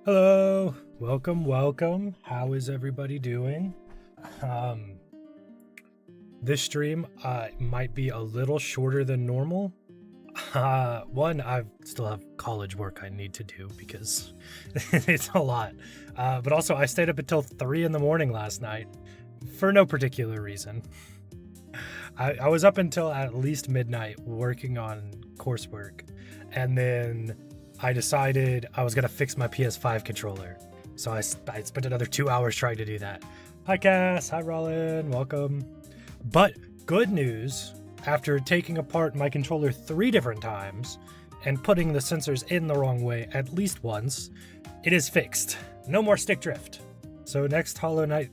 Hello, welcome. How is everybody doing? This stream might be a little shorter than normal. One, I still have college work I need to do because it's a lot. But also, I stayed up until 3 in the morning last night for no particular reason. I was up until at least midnight working on coursework, and then I decided I was gonna fix my PS5 controller. So I spent another 2 hours trying to do that. Hi Cass, hi Rollin, welcome. But good news, after taking apart my controller 3 different times and putting the sensors in the wrong way at least once, it is fixed. No more stick drift. So next Hollow Knight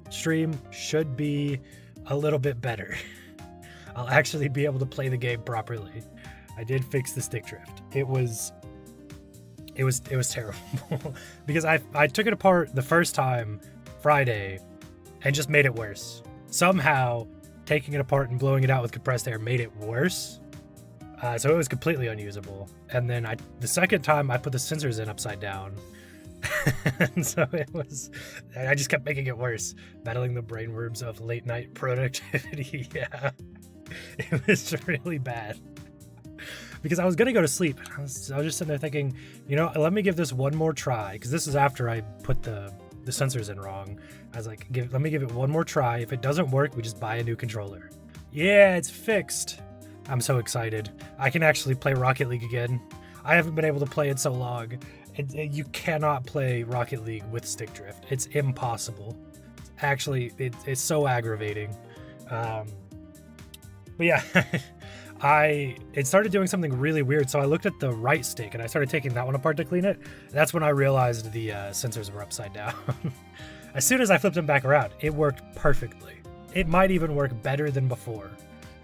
stream should be a little bit better. I'll actually be able to play the game properly. I did fix the stick drift. It was terrible because I took it apart the first time Friday and just made it worse. Somehow taking it apart and blowing it out with compressed air made it worse. So it was completely unusable. And then the second time I put the sensors in upside down. And so I just kept making it worse, battling the brainworms of late night productivity. Yeah, it was really bad. Because I was gonna go to sleep. I was just sitting there thinking, let me give this one more try. Because this is after I put the sensors in wrong. I was like, let me give it one more try. If it doesn't work, we just buy a new controller. Yeah, it's fixed. I'm so excited. I can actually play Rocket League again. I haven't been able to play it so long. You cannot play Rocket League with stick drift. It's impossible. It's so aggravating. But yeah. It started doing something really weird, so I looked at the right stick and I started taking that one apart to clean it. That's when I realized the sensors were upside down. As soon as I flipped them back around, it worked perfectly. It might even work better than before.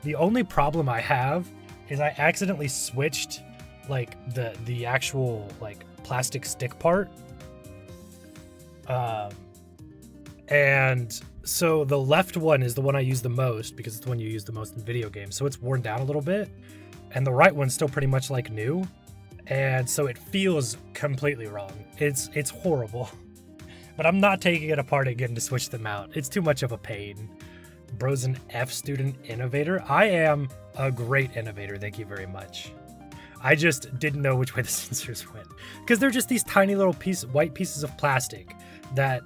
The only problem I have is I accidentally switched like the actual like plastic stick part. And so the left one is the one I use the most because it's the one you use the most in video games. So it's worn down a little bit. And the right one's still pretty much like new. And so it feels completely wrong. It's horrible. But I'm not taking it apart again to switch them out. It's too much of a pain. Bro's an F student innovator. I am a great innovator. Thank you very much. I just didn't know which way the sensors went. Because they're just these tiny little white pieces of plastic that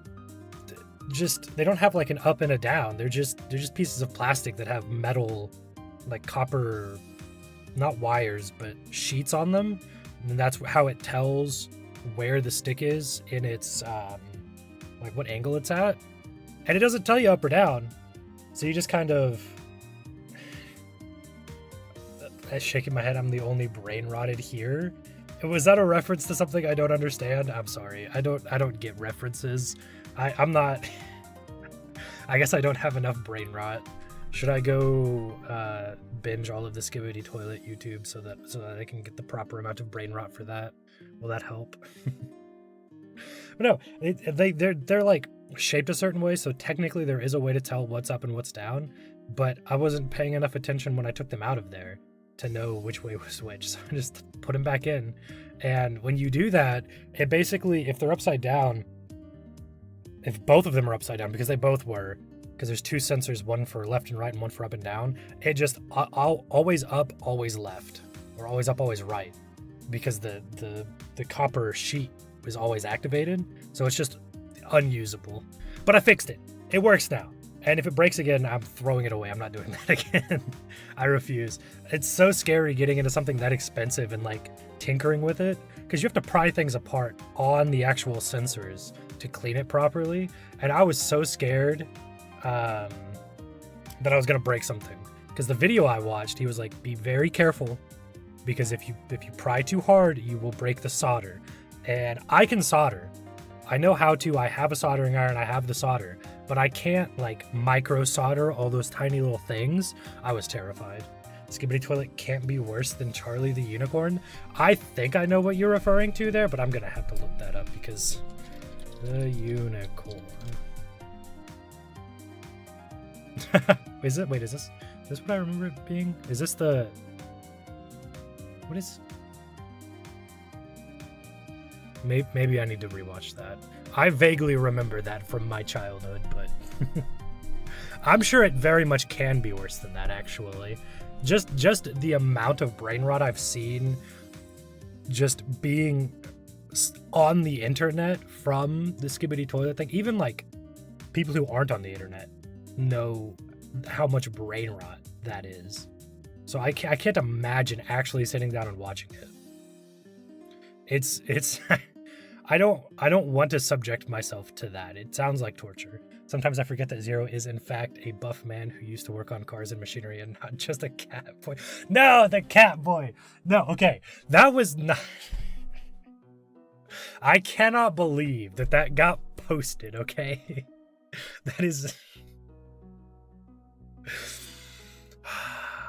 they don't have like an up and a down. They're just pieces of plastic that have metal, like copper, not wires, but sheets on them. And that's how it tells where the stick is in its, like what angle it's at. And it doesn't tell you up or down. So you just kind of, shaking my head, I'm the only brain rotted here. Was that a reference to something I don't understand? I'm sorry. I don't get references. I'm not. I guess I don't have enough brain rot. Should I go binge all of the Skibidi Toilet YouTube so that I can get the proper amount of brain rot for that? Will that help? But no, they're like shaped a certain way, so technically there is a way to tell what's up and what's down. But I wasn't paying enough attention when I took them out of there to know which way was which, so I just put them back in. And when you do that, it basically, if they're upside down, if both of them are upside down, because they both were, because there's 2 sensors, one for left and right and one for up and down, it just always up, always left, or always up, always right, because the copper sheet was always activated, so it's just unusable. But I fixed it. It works now. And if it breaks again, I'm throwing it away. I'm not doing that again. I refuse. It's so scary getting into something that expensive and like tinkering with it, because you have to pry things apart on the actual sensors to clean it properly. And I was so scared that I was gonna break something. Because the video I watched, he was like, be very careful, because if you pry too hard, you will break the solder. And I can solder. I know how to. I have a soldering iron. I have the solder. But I can't like micro solder all those tiny little things. I was terrified. Skibidi Toilet can't be worse than Charlie the Unicorn. I think I know what you're referring to there, but I'm gonna have to look that up because the unicorn. Is this what I remember it being? Is this the, what is, Maybe I need to rewatch that. I vaguely remember that from my childhood, but I'm sure it very much can be worse than that, actually. Just the amount of brain rot I've seen just being on the internet from the Skibidi Toilet thing. Even like people who aren't on the internet know how much brain rot that is. So I can't imagine actually sitting down and watching it. It's I don't want to subject myself to that. It sounds like torture. Sometimes I forget that Zero is in fact a buff man who used to work on cars and machinery and not just a cat boy. No, the cat boy. No, okay. That was not... I cannot believe that got posted, okay? That is...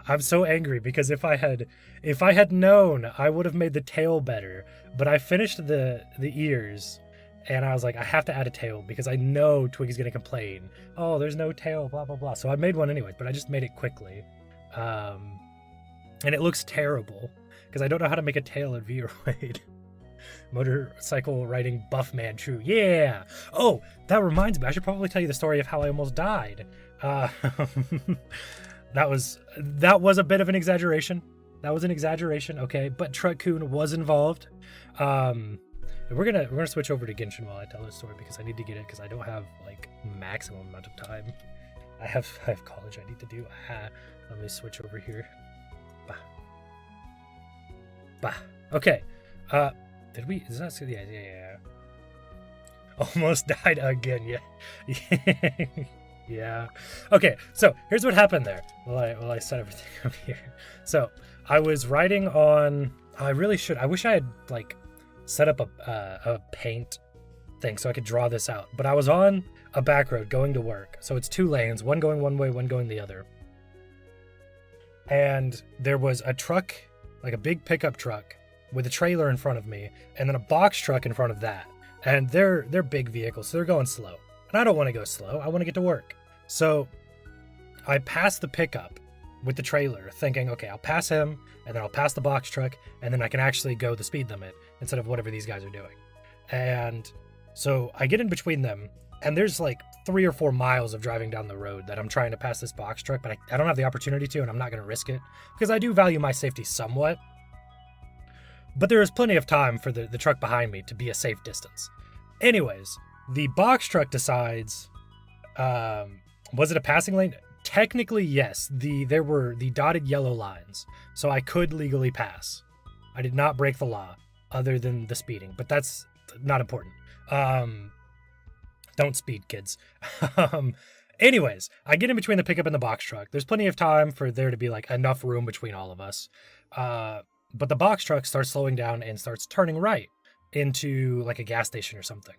I'm so angry because if I had known, I would have made the tail better. But I finished the ears, and I was like, I have to add a tail because I know Twiggy's gonna complain. Oh, there's no tail, blah blah blah. So I made one anyway, but I just made it quickly, and it looks terrible because I don't know how to make a tail in Vroid. Motorcycle riding buff man, true. Yeah. Oh, that reminds me. I should probably tell you the story of how I almost died. That was a bit of an exaggeration. That was an exaggeration, okay. But Truck-kun was involved. We're gonna switch over to Genshin while I tell this story because I need to get it because I don't have like maximum amount of time. I have college I need to do. Let me switch over here. Bah. Okay. Did we? Is that yeah. Almost died again. Yeah. Yeah. Okay, so here's what happened there. Well, I set everything up here. So I was riding on. I really should. I wish I had like set up a paint thing so I could draw this out. But I was on a back road going to work. So it's 2 lanes, one going one way, one going the other. And there was a truck, like a big pickup truck, with a trailer in front of me, and then a box truck in front of that. And they're big vehicles, so they're going slow. And I don't want to go slow. I want to get to work. So I passed the pickup with the trailer thinking, okay, I'll pass him and then I'll pass the box truck and then I can actually go the speed limit instead of whatever these guys are doing. And so I get in between them and there's like 3 or 4 miles of driving down the road that I'm trying to pass this box truck, but I don't have the opportunity to, and I'm not going to risk it because I do value my safety somewhat. But there is plenty of time for the truck behind me to be a safe distance. Anyways, the box truck decides, was it a passing lane? Technically, yes. There were the dotted yellow lines, so I could legally pass. I did not break the law, other than the speeding, but that's not important. Don't speed, kids. Anyways, I get in between the pickup and the box truck. There's plenty of time for there to be like enough room between all of us. But the box truck starts slowing down and starts turning right into like a gas station or something.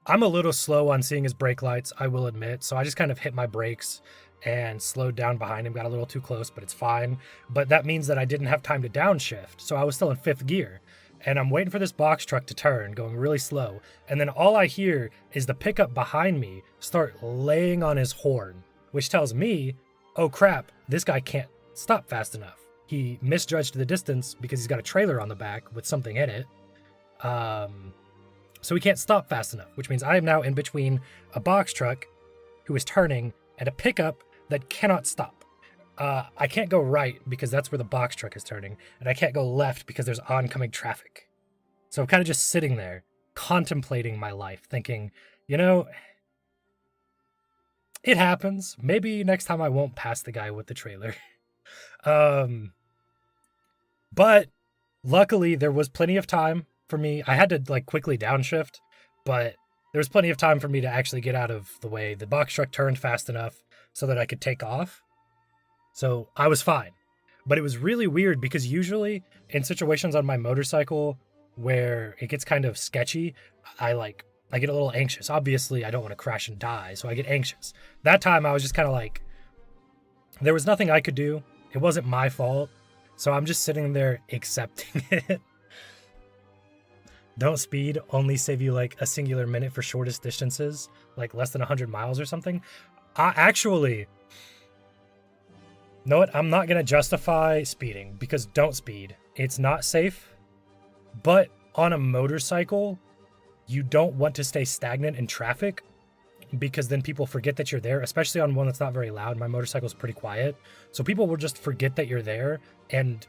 I'm a little slow on seeing his brake lights, I will admit, so I just kind of hit my brakes and slowed down behind him, got a little too close, but it's fine. But that means that I didn't have time to downshift, so I was still in 5th gear. And I'm waiting for this box truck to turn, going really slow, and then all I hear is the pickup behind me start laying on his horn, which tells me, oh crap, this guy can't stop fast enough. He misjudged the distance because he's got a trailer on the back with something in it. So he can't stop fast enough, which means I am now in between a box truck who is turning and a pickup that cannot stop. I can't go right because that's where the box truck is turning, and I can't go left because there's oncoming traffic. So I'm kind of just sitting there, contemplating my life, thinking, you know, it happens. Maybe next time I won't pass the guy with the trailer. But luckily there was plenty of time for me. I had to like quickly downshift, but there was plenty of time for me to actually get out of the way. The box truck turned fast enough so that I could take off. So I was fine. But it was really weird because usually in situations on my motorcycle where it gets kind of sketchy, I get a little anxious. Obviously, I don't want to crash and die, so I get anxious. That time I was just kind of like, there was nothing I could do. It wasn't my fault. So I'm just sitting there accepting it. Don't speed, only save you like a singular minute for shortest distances, like less than 100 miles or something. Actually, know what? I'm not going to justify speeding because don't speed. It's not safe, but on a motorcycle, you don't want to stay stagnant in traffic because then people forget that you're there, especially on one that's not very loud. My motorcycle's pretty quiet. So people will just forget that you're there and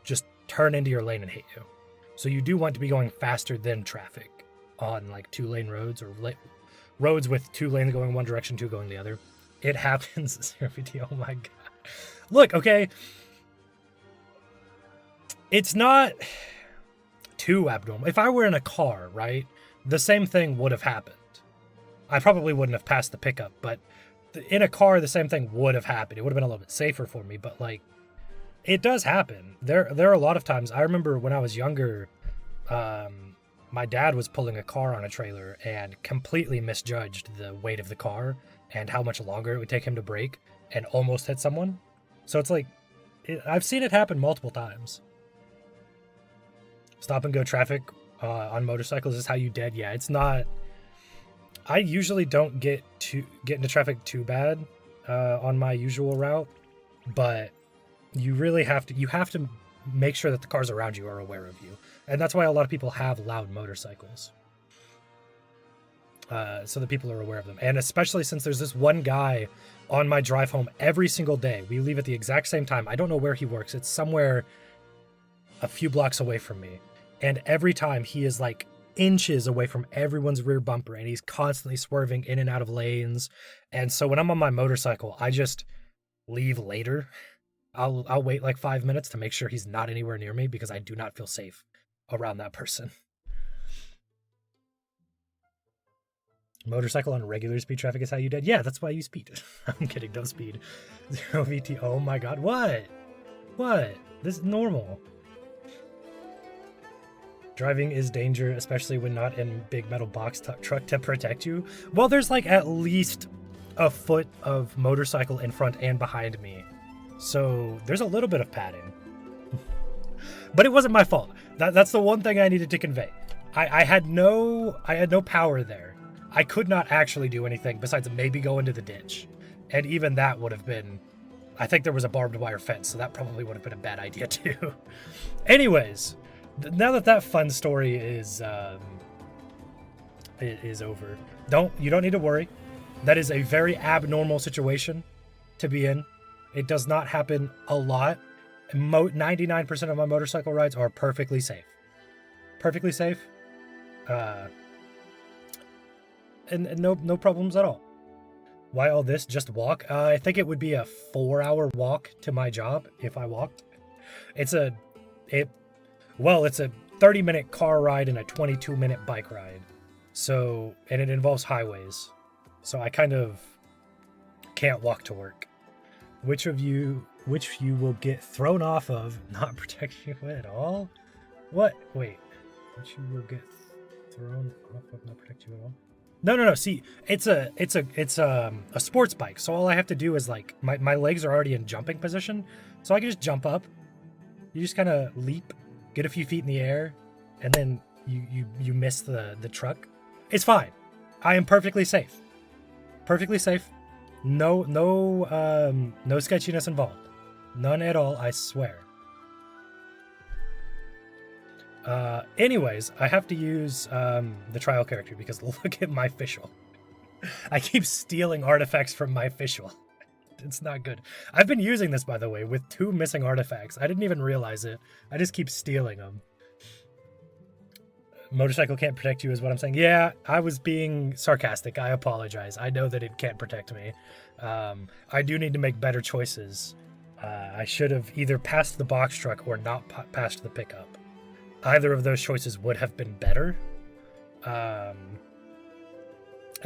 just turn into your lane and hit you. So you do want to be going faster than traffic on like 2-lane roads or roads with 2 lanes going one direction, 2 going the other. It happens. Oh my God. Look, okay. It's not too abnormal. If I were in a car, right, the same thing would have happened. I probably wouldn't have passed the pickup, but in a car, the same thing would have happened. It would have been a little bit safer for me, but like, it does happen. There are a lot of times. I remember when I was younger, my dad was pulling a car on a trailer and completely misjudged the weight of the car and how much longer it would take him to brake and almost hit someone. So it's like, I've seen it happen multiple times. Stop and go traffic on motorcycles is how you dead. Yeah, it's not. I usually don't get into traffic too bad on my usual route, but you really have to make sure that the cars around you are aware of you. And that's why a lot of people have loud motorcycles. So that people are aware of them. And especially since there's this one guy on my drive home every single day. We leave at the exact same time. I don't know where he works. It's somewhere a few blocks away from me. And every time he is like inches away from everyone's rear bumper and he's constantly swerving in and out of lanes. And so when I'm on my motorcycle, I just leave later. I'll wait like 5 minutes to make sure he's not anywhere near me because I do not feel safe around that person. Motorcycle on regular speed traffic is how you dead. Yeah, that's why you speed. I'm kidding, don't speed. 0 VT. Oh my God, what? This is normal. Driving is danger, especially when not in big metal box truck to protect you. Well, there's like at least a foot of motorcycle in front and behind me. So there's a little bit of padding. But it wasn't my fault. That's the one thing I needed to convey. I had no power there. I could not actually do anything besides maybe go into the ditch. And even that would have been, I think there was a barbed wire fence, so that probably would have been a bad idea too. Anyways, now that fun story is over, you don't need to worry. That is a very abnormal situation to be in. It does not happen a lot. 99% of my motorcycle rides are perfectly safe. Perfectly safe. And no problems at all. Why all this? Just walk? I think it would be a 4-hour walk to my job if I walked. It's a 30-minute car ride and a 22-minute bike ride. So, and it involves highways. So I kind of can't walk to work. Which you will get thrown off of, not protect you at all? What? Wait. Which you will get thrown off of, not protect you at all? No. See, it's a sports bike. So all I have to do is like my legs are already in jumping position, so I can just jump up. You just kind of leap, get a few feet in the air, and then you miss the truck. It's fine. I am perfectly safe. Perfectly safe. No sketchiness involved. None at all, I swear. Anyways, I have to use the trial character because look at my official. I keep stealing artifacts from my official. It's not good. I've been using this, by the way, with 2 missing artifacts. I didn't even realize it. I just keep stealing them. Motorcycle can't protect you is what I'm saying. Yeah, I was being sarcastic. I apologize. I know that it can't protect me. I do need to make better choices. I should have either passed the box truck or not passed the pickup. Either of those choices would have been better. And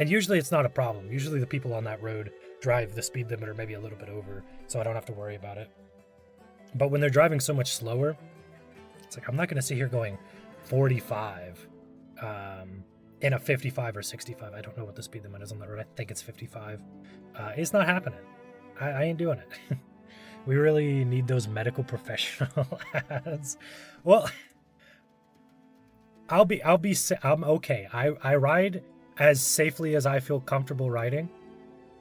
usually it's not a problem. Usually the people on that road drive the speed limit or maybe a little bit over, so I don't have to worry about it. But when they're driving so much slower, it's like, I'm not going to sit here going 45 in a 55 or 65. I don't know what the speed limit is on the road. I think it's 55. It's not happening. I ain't doing it. We really need those medical professional ads. Well, I'm okay. I ride as safely as I feel comfortable riding.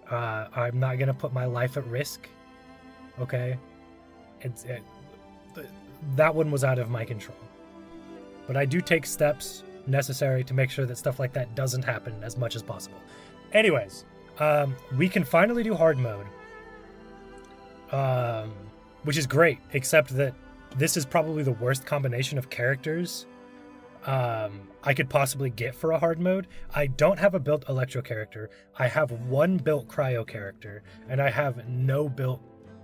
I'm not gonna put my life at risk. Okay, that one was out of my control. but I do take steps necessary to make sure that stuff like that doesn't happen as much as possible. Anyways, we can finally do hard mode, which is great, except that this is probably the worst combination of characters I could possibly get for a hard mode. I don't have a built Electro character. I have one built Cryo character, and I have no built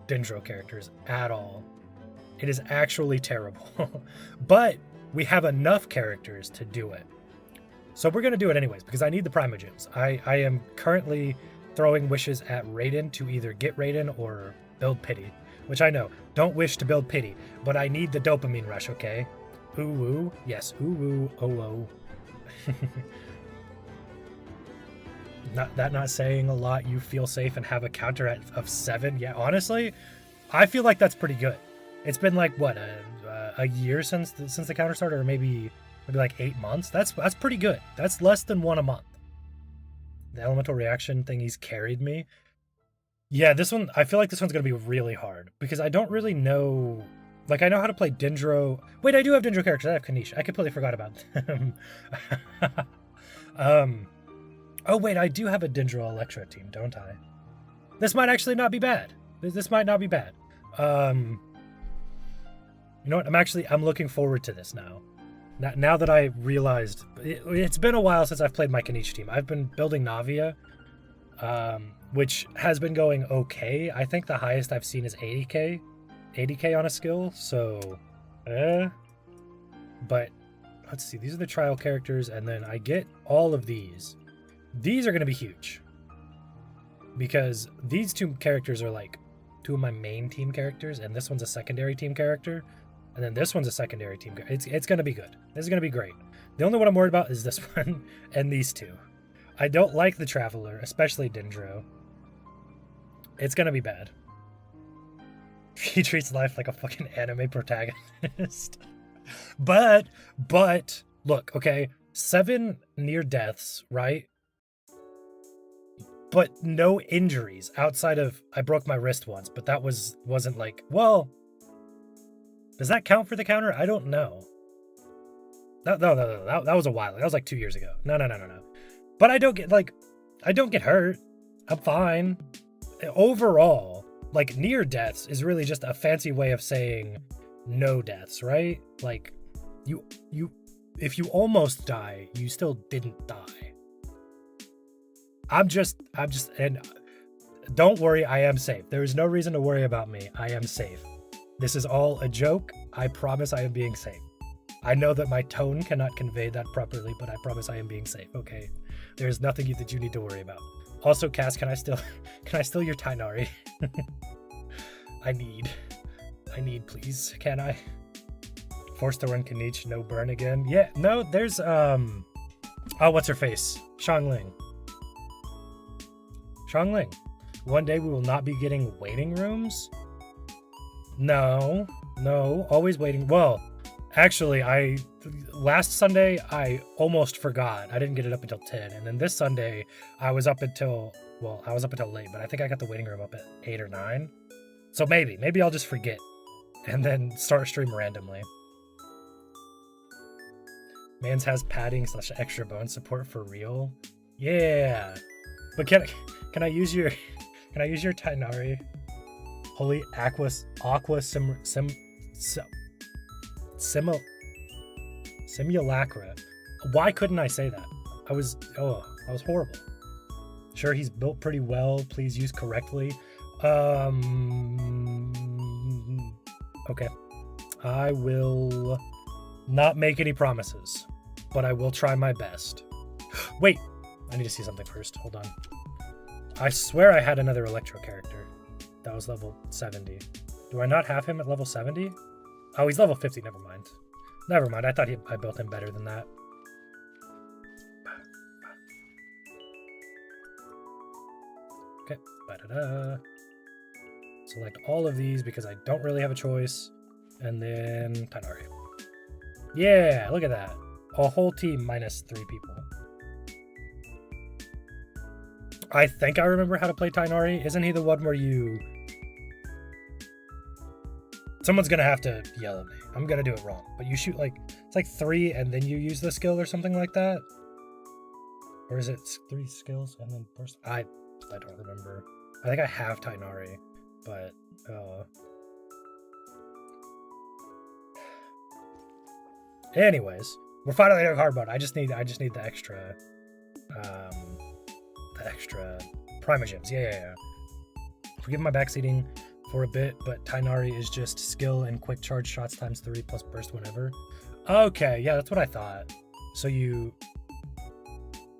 Dendro characters at all. It is actually terrible. But we have enough characters to do it. So we're going to do it anyways, because I need the Primogems. I am currently throwing wishes at Raiden to either get Raiden or build Pity. Which I know, don't wish to build Pity, but I need the dopamine rush, okay? Ooh woo, yes, ooh woo, oh oh. Not saying a lot. You feel safe and have a counter of 7. Yeah, honestly, I feel like that's pretty good. It's been like what, a year since the counter started, or maybe like 8 months. That's pretty good. That's less than 1 a month. The elemental reaction thingies carried me. Yeah, this one, I feel like this one's gonna be really hard because I don't really know. Like, I know how to play Dendro. Wait, I do have Dendro characters. I have Kanish. I completely forgot about them. Oh, wait, I do have a Dendro Electro team, don't I? This might actually not be bad. This might not be bad. You know what? I'm looking forward to this now. Now that I realized... It's been a while since I've played my Kanish team. I've been building Navia, which has been going okay. I think the highest I've seen is 80k. 80k on a skill, so but let's see, these are the trial characters, and then I get all of these. These are going to be huge because these 2 characters are like 2 of my main team characters, and this one's a secondary team character, and then this one's a secondary team character. It's going to be good. This is going to be great. The only one I'm worried about is this one and these 2. I don't like the Traveler, especially Dendro. It's going to be bad. He treats life like a fucking anime protagonist. But, look, okay, 7 near deaths, right? But no injuries outside of, I broke my wrist once, but that wasn't like, well, does that count for the counter? I don't know. No, that was a while. That was like 2 years ago. No. But I don't get hurt. I'm fine. Overall, like, near deaths is really just a fancy way of saying no deaths, right? Like, if you almost die, you still didn't die. I'm just, and don't worry, I am safe. There is no reason to worry about me. I am safe. This is all a joke. I promise I am being safe. I know that my tone cannot convey that properly, but I promise I am being safe, okay? There is nothing that you need to worry about. Also, Cass, can I steal your Tainari? I need, please. Can I? Forced to run Kanich, no burn again. Yeah, no, there's, oh, what's her face? Xiangling. One day we will not be getting waiting rooms? No, always waiting. Well, actually, last Sunday, I almost forgot. I didn't get it up until 10. And then this Sunday, I was up until late, but I think I got the waiting room up at 8 or 9. So maybe I'll just forget and then start stream randomly. Mans has padding / extra bone support for real. Yeah. But can I use your Tainari? Holy simulacra. Why couldn't I say that? I was horrible. Sure, he's built pretty well. Please use correctly. Okay. I will not make any promises, but I will try my best. Wait, I need to see something first. Hold on. I swear I had another Electro character. That was level 70. Do I not have him at level 70? Oh, he's level 50. Never mind. I thought I built him better than that. Okay. Ba-da-da. Select all of these because I don't really have a choice. And then Tainari. Yeah, look at that. A whole team minus 3 people. I think I remember how to play Tainari. Isn't he the one where you... Someone's gonna have to yell at me. I'm gonna do it wrong. But you shoot like, it's like 3 and then you use the skill or something like that? Or is it 3 skills and then burst? I don't remember. I think I have Tainari, but anyways, we're finally in hard mode. I just need the extra primogems. Yeah. Forgive my backseating for a bit, but Tainari is just skill and quick charge shots times 3 plus burst whenever. Okay, yeah, that's what I thought. So you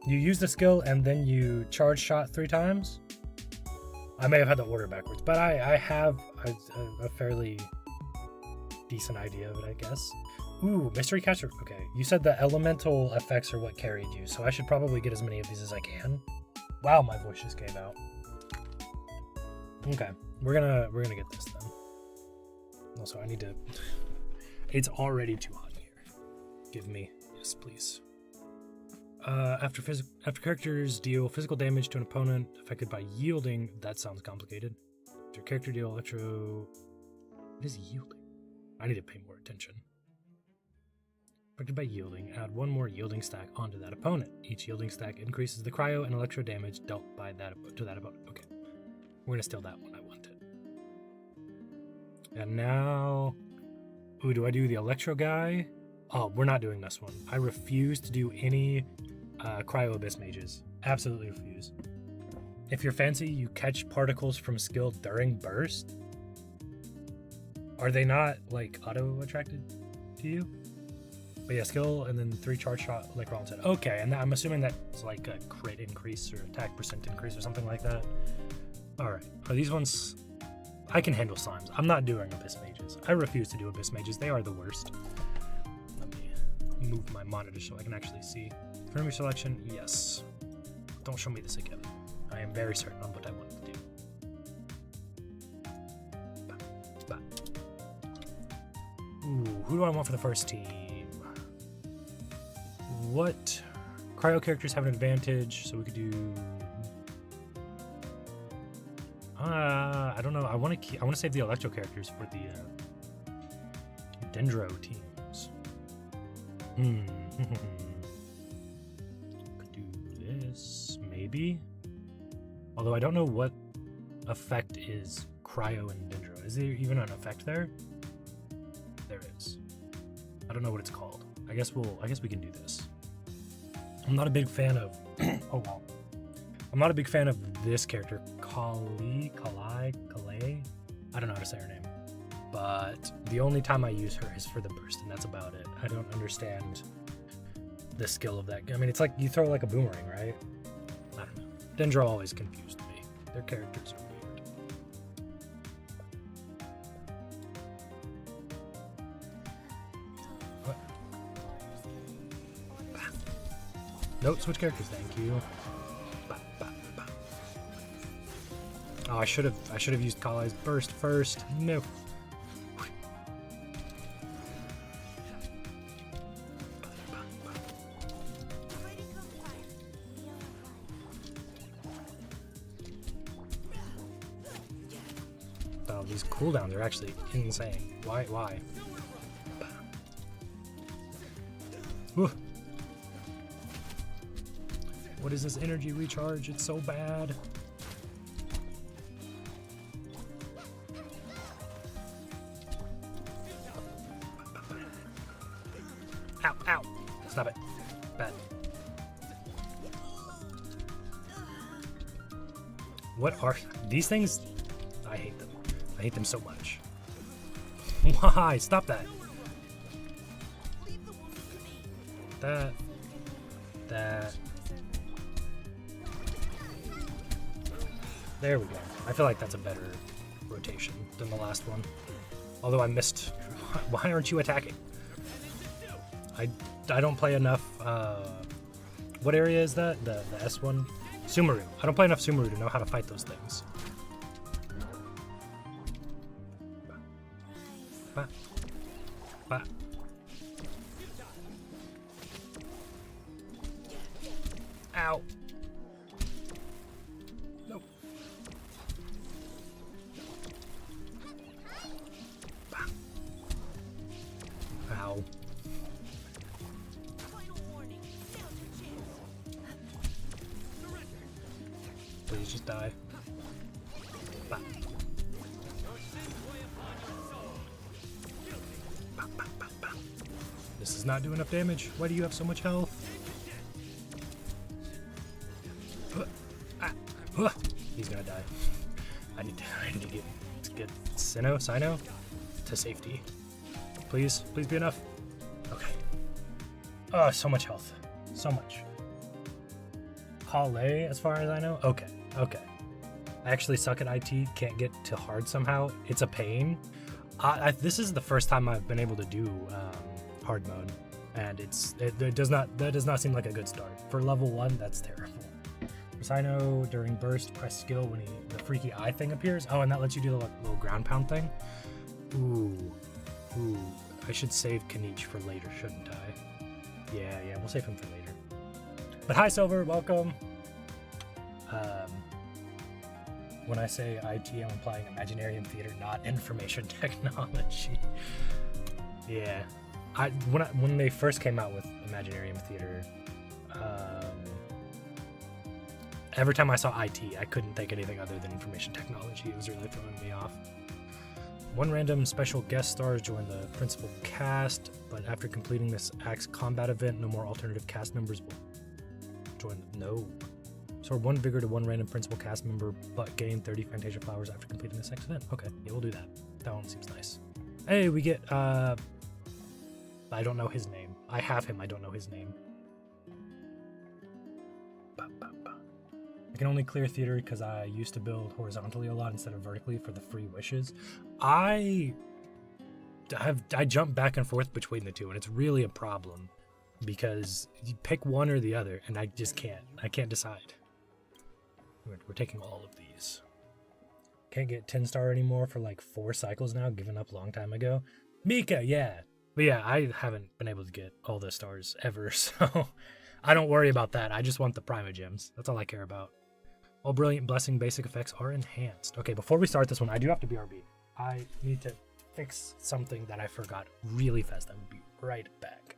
use the skill and then you charge shot 3 times? I may have had the order backwards, but I have a fairly decent idea of it, I guess. Ooh, Mystery Catcher. Okay, you said the elemental effects are what carried you, so I should probably get as many of these as I can. Wow, my voice just came out. Okay, we're gonna get this then. Also, I need to. It's already too hot here. Give me, yes, please. After characters deal physical damage to an opponent affected by yielding, that sounds complicated. After character deal electro. What is yielding? I need to pay more attention. Affected by yielding, add 1 more yielding stack onto that opponent. Each yielding stack increases the cryo and electro damage dealt by that opponent. Okay. We're gonna steal that one. I want it. And now, ooh, do I do the electro guy? Oh, we're not doing this one. I refuse to do any cryo abyss mages. Absolutely refuse. If you're fancy, you catch particles from skill during burst. Are they not like auto attracted to you? But yeah, skill and then 3 charge shot, like Rollin said. Okay, and I'm assuming that's like a crit increase or attack percent increase or something like that. All right, are these ones? I can handle slimes. I'm not doing abyss mages. I refuse to do abyss mages. They are the worst. Let me move my monitor so I can actually see. Confirm your selection. Yes. Don't show me this again. I am very certain on what I want to do. Ooh, who do I want for the first team? What cryo characters have an advantage? So we could do. I don't know. I want to save the electro characters for the Dendro teams. Could do this maybe. Although I don't know what effect is cryo and Dendro. Is there even an effect there? There is. I don't know what it's called. I guess we can do this. I'm not a big fan of. Oh wow. I'm not a big fan of this character, Kalei. I don't know how to say her name. But the only time I use her is for the burst, and that's about it. I don't understand the skill of that. I mean, it's like you throw like a boomerang, right? I don't know. Dendro always confused me. Their characters are weird. What? Nope, switch characters, thank you. Oh, I should have used Kalei's burst first. No. Oh, these cooldowns are actually insane. Why? Whew. What is this energy recharge? It's so bad. Ow. Stop it. Bad. What are these things? I hate them. I hate them so much. Why? Stop that. That. There we go. I feel like that's a better rotation than the last one. Although I missed. Why aren't you attacking? I don't play enough. What area is that? The S1? Sumeru. I don't play enough Sumeru to know how to fight those things. Bah. Ow. Nope. Please just die. Bah. Bah, bah, bah, bah. This does not do enough damage. Why do you have so much health? He's gonna die. I need to get Sino to safety. Please be enough. Okay. Oh, so much health. So much. Hale, as far as I know? Okay. I actually suck at IT, can't get to hard somehow. It's a pain. This is the first time I've been able to do hard mode, and that does not seem like a good start. For level 1, that's terrible. Rhino, during burst, press skill when the freaky eye thing appears. Oh, and that lets you do the little ground pound thing. Ooh. I should save Kanich for later, shouldn't I? Yeah, we'll save him for later. But hi, Silver, welcome. When I say IT, I'm implying Imaginarium theater, not information technology. Yeah, when they first came out with Imaginarium theater, every time I saw IT, I couldn't think anything other than information technology. It was really throwing me off. One random special guest stars join the principal cast, but after completing this Axe combat event, no more alternative cast members will join. No. So 1 vigor to 1 random principal cast member, but gain 30 Fantasia flowers after completing this next event. Okay, yeah, we'll do that. That one seems nice. Hey, we get, I don't know his name. I have him, I don't know his name. I can only clear theater because I used to build horizontally a lot instead of vertically for the free wishes. I jump back and forth between the two, and it's really a problem because you pick one or the other, and I just can't. I can't decide. We're taking all of these. Can't get 10-star anymore for like 4 cycles now, given up a long time ago. Mika, yeah. But yeah, I haven't been able to get all the stars ever, so I don't worry about that. I just want the Prima Gems. That's all I care about. All Brilliant Blessing basic effects are enhanced. Okay, before we start this one, I do have to BRB. I need to fix something that I forgot really fast. I will be right back.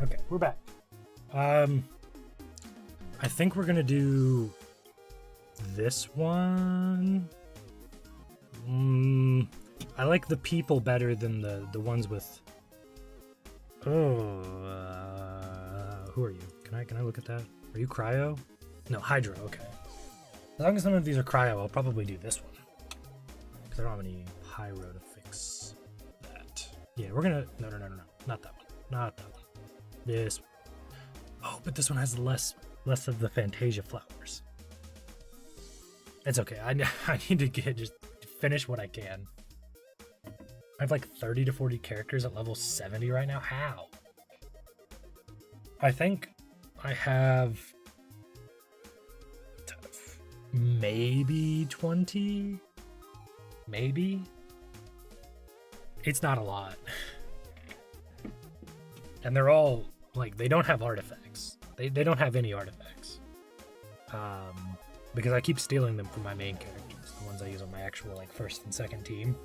Okay, we're back. I think we're gonna do this one. I like the people better than the ones with. Oh, who are you? Can I look at that? Are you Cryo? No, Hydra. Okay. As long as none of these are Cryo, I'll probably do this one because I don't have any Pyro to fix that. Yeah, we're gonna. No, not that one. Not that one. This. Oh, but this one has less of the Fantasia flowers. It's okay. I need to just finish what I can. I have like 30 to 40 characters at level 70 right now. How? I think I have maybe 20. Maybe. It's not a lot. And they're all like, they don't have artifacts. They don't have any artifacts. Because I keep stealing them from my main characters, the ones I use on my actual like first and second team.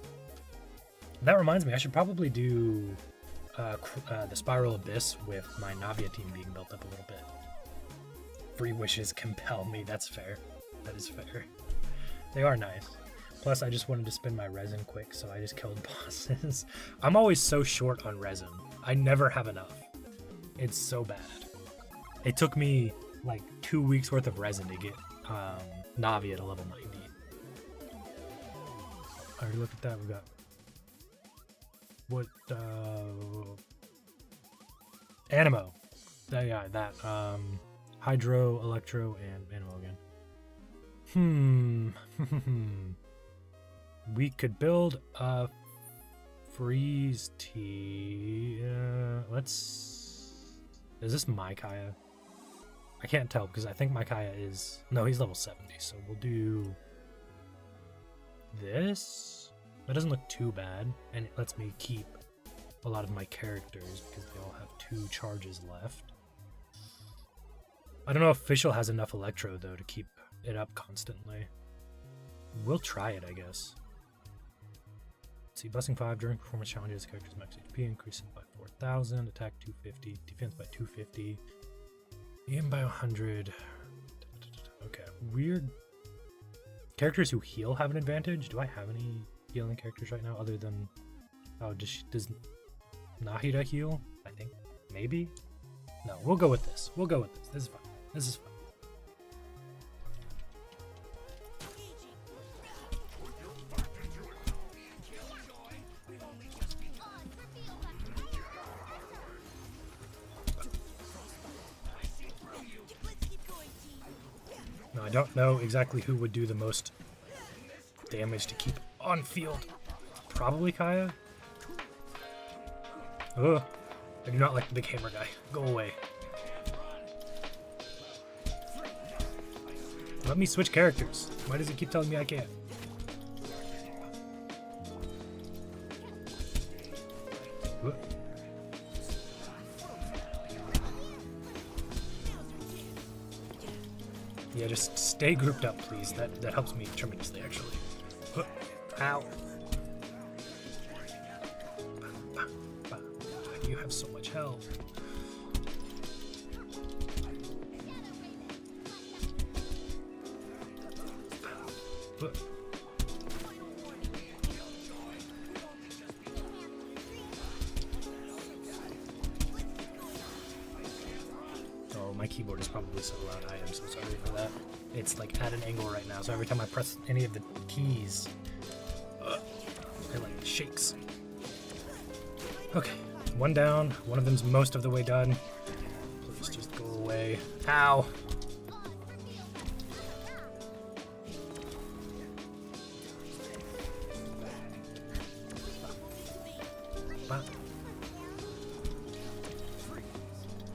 That reminds me, I should probably do the Spiral Abyss with my Navia team being built up a little bit. Free wishes compel me. That's fair. That is fair. They are nice. Plus, I just wanted to spend my resin quick, so I just killed bosses. I'm always so short on resin. I never have enough. It's so bad. It took me like 2 weeks worth of resin to get Navi at a level 90. I already looked at that. We got what Animo. That Hydro, Electro, and Animo again. We could build a Freeze Tea. Let's. Is this my Kaya? I can't tell because I think my Kaya is. No, he's level 70, so we'll do this. That doesn't look too bad, and it lets me keep a lot of my characters because they all have 2 charges left. I don't know if Fischl has enough Electro though to keep it up constantly. We'll try it, I guess. Let's see, busing 5 during performance challenges, characters max HP increases by 4,000, attack 250, defense by 250, aim by 100. Okay, weird. Characters who heal have an advantage. Do I have any healing characters right now other than... Oh, does Nahida heal? I think. Maybe? No, we'll go with this. We'll go with this. This is fine. This is fine. No, I don't know exactly who would do the most damage to keep on field. Probably Kaya. Ugh. I do not like the big hammer guy. Go away. Let me switch characters. Why does it keep telling me I can't? Ugh. Yeah, just stay grouped up, please. That helps me tremendously, actually. Ow. You have so much health. Oh, my keyboard is probably so loud. I am so sorry for that. It's like at an angle right now, so every time I press any of the keys, it like shakes. Okay. One down. One of them's most of the way done. Please just go away. Ow!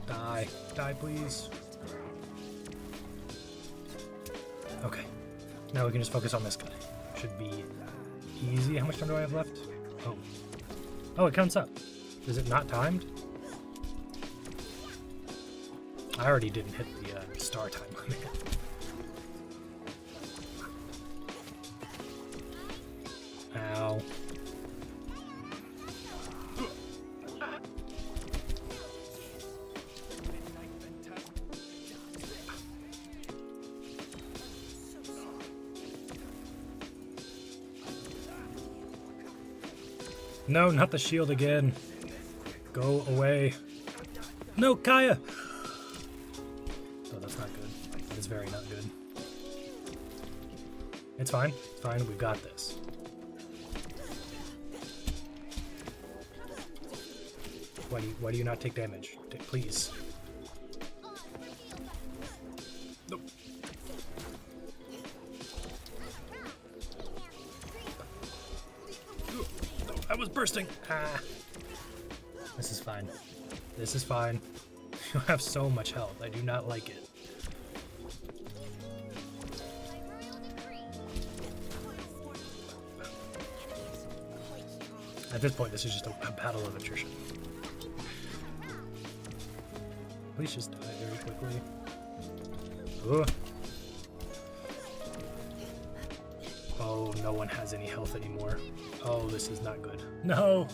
Die. Die, please. Okay. Now we can just focus on this guy. Should be easy. How much time do I have left? Oh. Oh, it counts up. Is it not timed? I already didn't hit the star time limit. Ow. No, not the shield again. Go away. No, Kaya! Oh, that's not good. That is very not good. It's fine. It's fine. We've got this. Why do you not take damage? Please. Nope. No, I was bursting. Ah. This is fine. This is fine. You have so much health. I do not like it. At this point, this is just a battle of attrition. Please just die very quickly. Ugh. Oh, no one has any health anymore. Oh, this is not good. No!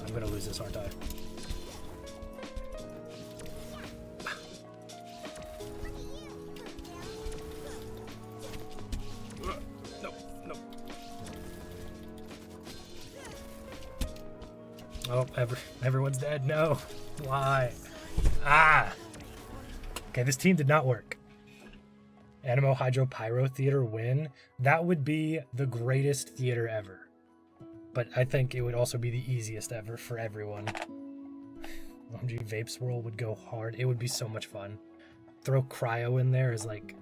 I'm gonna lose this, aren't I? No, no. Oh, everyone's dead. No. Why? Ah! Okay, this team did not work. Animo Hydro Pyro Theater win. That would be the greatest theater ever. But I think it would also be the easiest ever for everyone. OMG Vape Swirl would go hard. It would be so much fun. Throw Cryo in there as like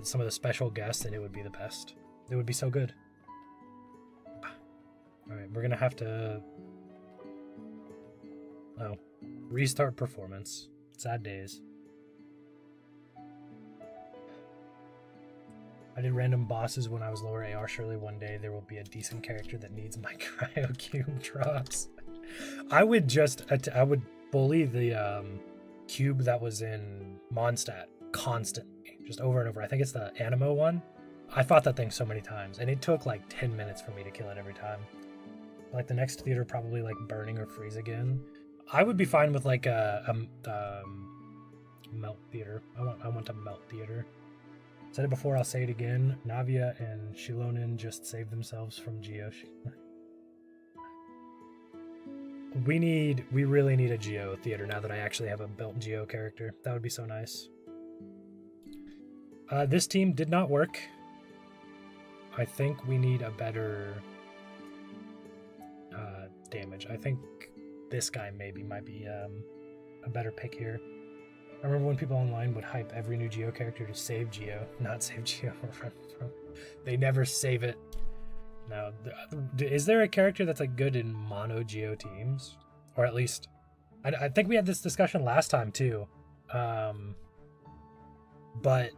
some of the special guests, and it would be the best. It would be so good. Alright, we're gonna have to... Oh. Restart performance. Sad days. I did random bosses when I was lower AR. Surely one day there will be a decent character that needs my cryo cube drops. I would bully the cube that was in Mondstadt constantly, just over and over. I think it's the Animo one. I fought that thing so many times, and it took like 10 minutes for me to kill it every time. Like the next theater probably like burning or freeze again. I would be fine with like a melt theater. I want a melt theater. Said it before, I'll say it again. Navia and Shilonin just saved themselves from Geo. We really need a Geo theater now that I actually have a built Geo character. That would be so nice. This team did not work. I think we need a better damage. I think this guy might be a better pick here. I remember when people online would hype every new Geo character to save Geo, not save Geo. They never save it. Now, is there a character that's like good in mono Geo teams? Or at least, I think we had this discussion last time too. But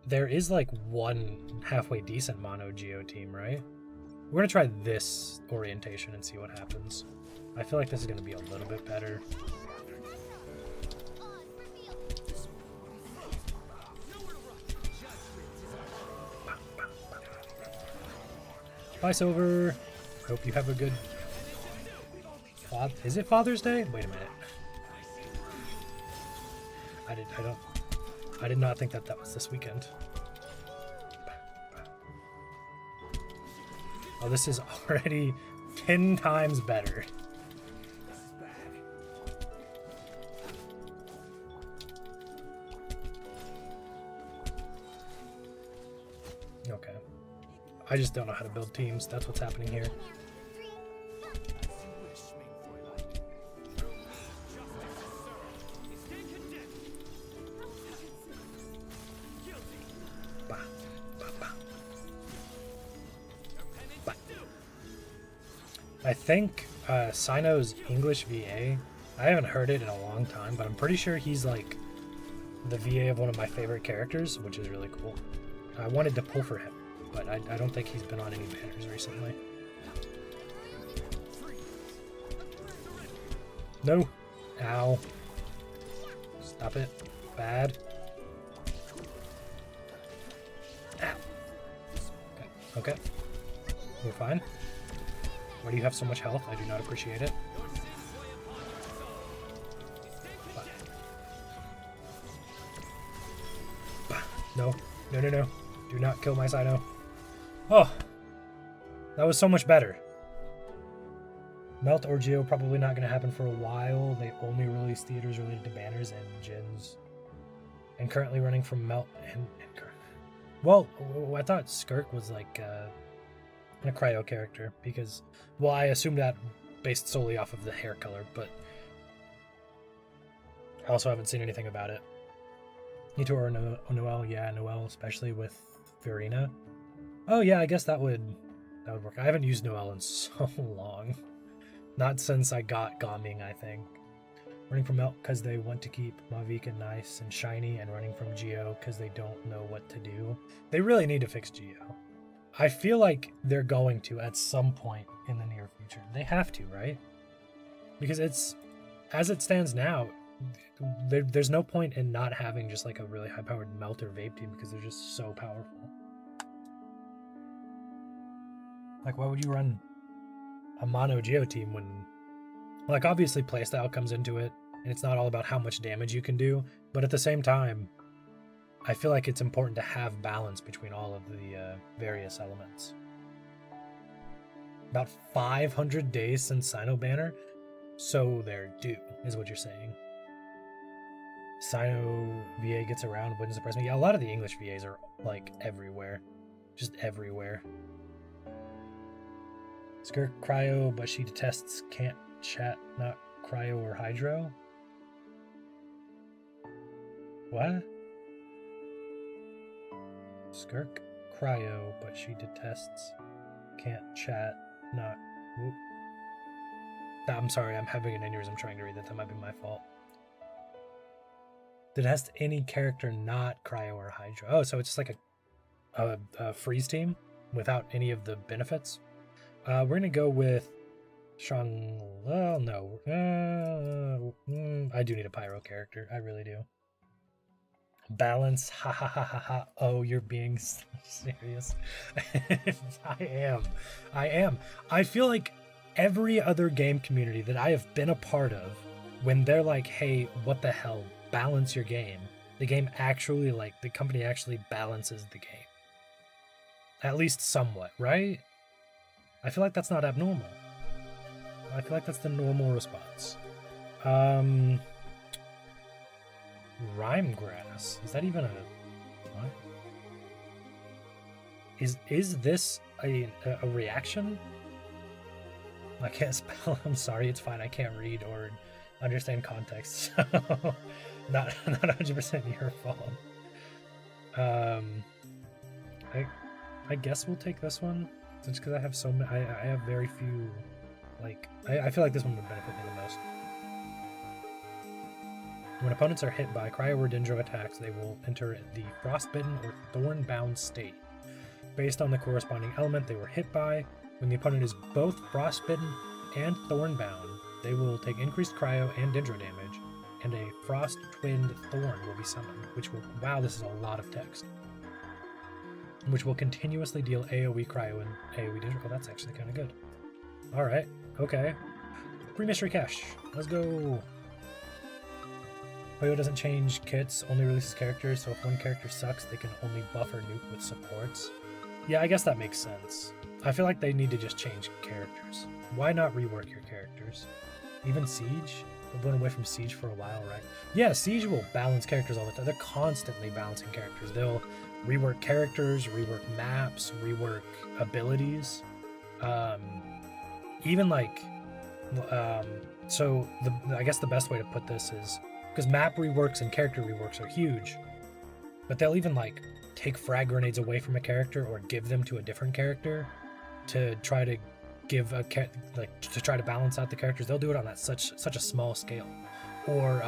there is like one halfway decent mono Geo team, right? We're gonna try this orientation and see what happens. I feel like this is gonna be a little bit better. Bye, Silver. Hope you have a good... Is it Father's Day? Wait a minute. I did not think that was this weekend. Oh, this is already 10 times better. Okay. I just don't know how to build teams. That's what's happening here. I think Sino's English VA, I haven't heard it in a long time, but I'm pretty sure he's like the VA of one of my favorite characters, which is really cool. I wanted to pull for him, but I don't think he's been on any banners recently. No! Ow. Stop it. Bad. Ow. Okay. We're fine. Why do you have so much health? I do not appreciate it. No. No, no, no. Do not kill my Sino. Oh! That was so much better. Melt or Geo probably not going to happen for a while. They only release theaters related to banners and gens. And currently running from Melt and well, I thought Skirk was like a cryo character because, well, I assumed that based solely off of the hair color, but I also haven't seen anything about it. Nito or Noelle? Yeah, Noelle, especially with Verena. Oh yeah, I guess that would work. I haven't used Noelle in so long. Not since I got Gaming, I think. Running from Melt because they want to keep Mavica nice and shiny, and running from Geo because they don't know what to do. They really need to fix Geo. I feel like they're going to at some point in the near future. They have to, right? Because it's, as it stands now, there's no point in not having just like a really high-powered Melt or Vape team because they're just so powerful. Like, why would you run a mono Geo team when, like, obviously playstyle comes into it, and it's not all about how much damage you can do, but at the same time, I feel like it's important to have balance between all of the various elements. About 500 days since Sino banner, so they're due, is what you're saying. Sino VA gets around, wouldn't surprise me. Yeah, a lot of the English VAs are like everywhere. Just everywhere. Skirt cryo, but she detests can't chat, not cryo or hydro. What? Skirk cryo, but she detests can't chat, not. Whoop. I'm sorry, I'm having an aneurysm trying to read that. That might be my fault. Detest any character not cryo or hydro. Oh, so it's just like a freeze team without any of the benefits. We're gonna go with Shang. Well, no. I do need a pyro character. I really do. Balance. Ha ha ha ha ha. Oh, you're being so serious. I am. I feel like every other game community that I have been a part of, when they're like, hey, what the hell, balance your game, the game actually, like, the company actually balances the game. At least somewhat, right? I feel like that's not abnormal. I feel like that's the normal response. Rhyme grass. Is that even a what? Is this a reaction? I can't spell. I'm sorry. It's fine. I can't read or understand context. So not 100% your fault. I guess we'll take this one just because I have so many. I have very few. Like I feel like this one would benefit me the most. When opponents are hit by cryo or dendro attacks, they will enter the frostbitten or thorn-bound state. Based on the corresponding element they were hit by, when the opponent is both frostbitten and thorn-bound, they will take increased cryo and dendro damage, and a frost-twinned thorn will be summoned, which will, wow, this is a lot of text, which will continuously deal AoE cryo and AoE dendro. Oh, that's actually kind of good. Alright, okay. Free mystery cache. Let's go. Hoyo doesn't change kits, only releases characters, so if one character sucks, they can only buff or nuke with supports. Yeah, I guess that makes sense. I feel like they need to just change characters. Why not rework your characters? Even Siege? We've been away from Siege for a while, right? Yeah, Siege will balance characters all the time. They're constantly balancing characters. They'll rework characters, rework maps, rework abilities. Even like... so, I guess the best way to put this is... Because map reworks and character reworks are huge, but they'll even like take frag grenades away from a character or give them to a different character to try to give a to try to balance out the characters. They'll do it on that such a small scale. Or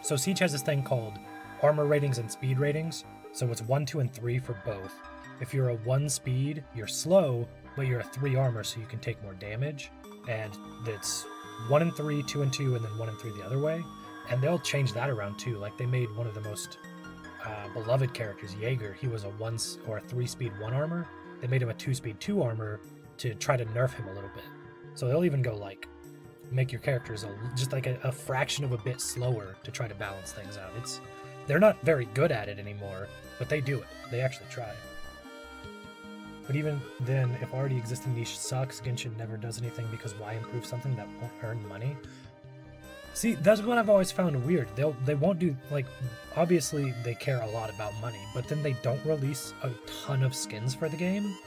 so Siege has this thing called armor ratings and speed ratings. So it's 1, 2, and 3 for both. If you're a 1 speed, you're slow, but you're a 3 armor, so you can take more damage. And it's 1 and 3, 2 and 2, and then 1 and 3 the other way. And they'll change that around too. Like they made one of the most beloved characters, Jaeger. He was a 1 or a 3 speed 1 armor. They made him a 2 speed 2 armor to try to nerf him a little bit. So they'll even go like make your characters just like a fraction of a bit slower to try to balance things out. They're not very good at it anymore, but they do it. They actually try. But even then, if already existing niche sucks, Genshin never does anything because why improve something that won't earn money? See, that's what I've always found weird. They won't do, like, obviously they care a lot about money, but then they don't release a ton of skins for the game?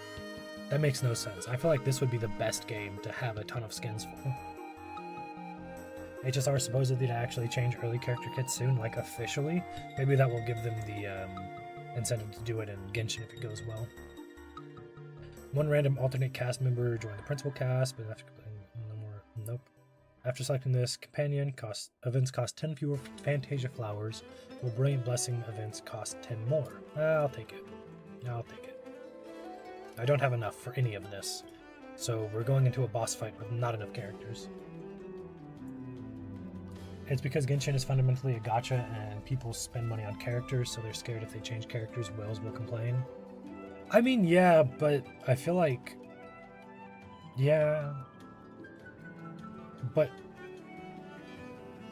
That makes no sense. I feel like this would be the best game to have a ton of skins for. HSR supposedly to actually change early character kits soon, like officially. Maybe that will give them the incentive to do it in Genshin if it goes well. One random alternate cast member joined the principal cast, but after no more. Nope. After selecting this, companion events cost 10 fewer Fantasia flowers, while Brilliant Blessing events cost 10 more. I'll take it. I'll take it. I don't have enough for any of this, so we're going into a boss fight with not enough characters. It's because Genshin is fundamentally a gacha and people spend money on characters, so they're scared if they change characters, whales will complain. I mean, yeah, but I feel like... Yeah... But,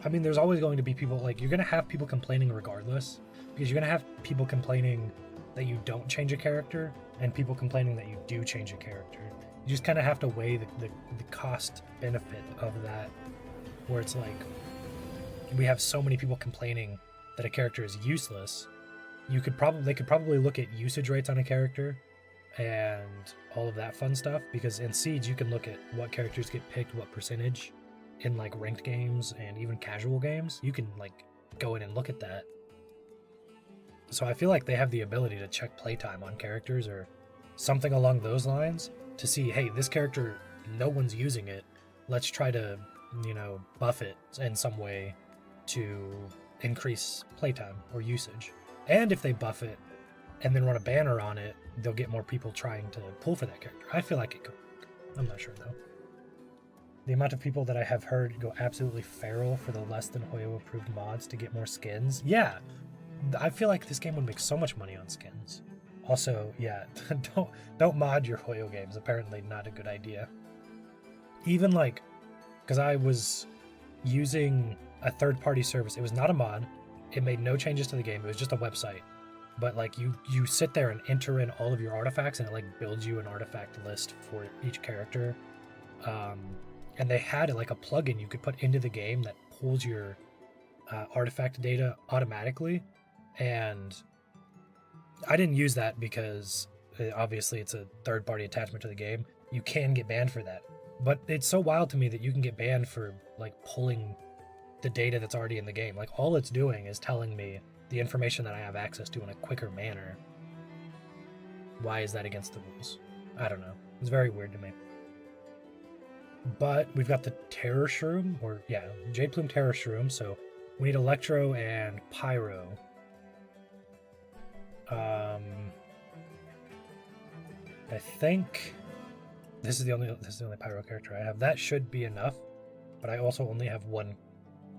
I mean, there's always going to be people, like, you're going to have people complaining regardless, because you're going to have people complaining that you don't change a character, and people complaining that you do change a character. You just kind of have to weigh the cost-benefit of that, where it's like, we have so many people complaining that a character is useless, they could probably look at usage rates on a character and all of that fun stuff, because in Siege you can look at what characters get picked, what percentage in like ranked games and even casual games. You can like go in and look at that. So I feel like they have the ability to check playtime on characters or something along those lines to see, hey, this character, no one's using it. Let's try to, buff it in some way to increase playtime or usage. And if they buff it and then run a banner on it, they'll get more people trying to pull for that character. I feel like it could work. I'm not sure though. The amount of people that I have heard go absolutely feral for the less than Hoyo approved mods to get more skins. Yeah, I feel like this game would make so much money on skins. Also, yeah, don't mod your Hoyo games. Apparently not a good idea. Even like, because I was using a third-party service. It was not a mod. It made no changes to the game. It was just a website. But like you sit there and enter in all of your artifacts, and it like builds you an artifact list for each character. And they had like a plugin you could put into the game that pulls your artifact data automatically. And I didn't use that because obviously it's a third-party attachment to the game. You can get banned for that. But it's so wild to me that you can get banned for like pulling the data that's already in the game. Like all it's doing is telling me the information that I have access to in a quicker manner. Why is that against the rules? I don't know. It's very weird to me. But we've got the Terror Shroom, Jade Plume Terror Shroom, so we need Electro and Pyro. I think this is the only Pyro character I have. That should be enough, but I also only have one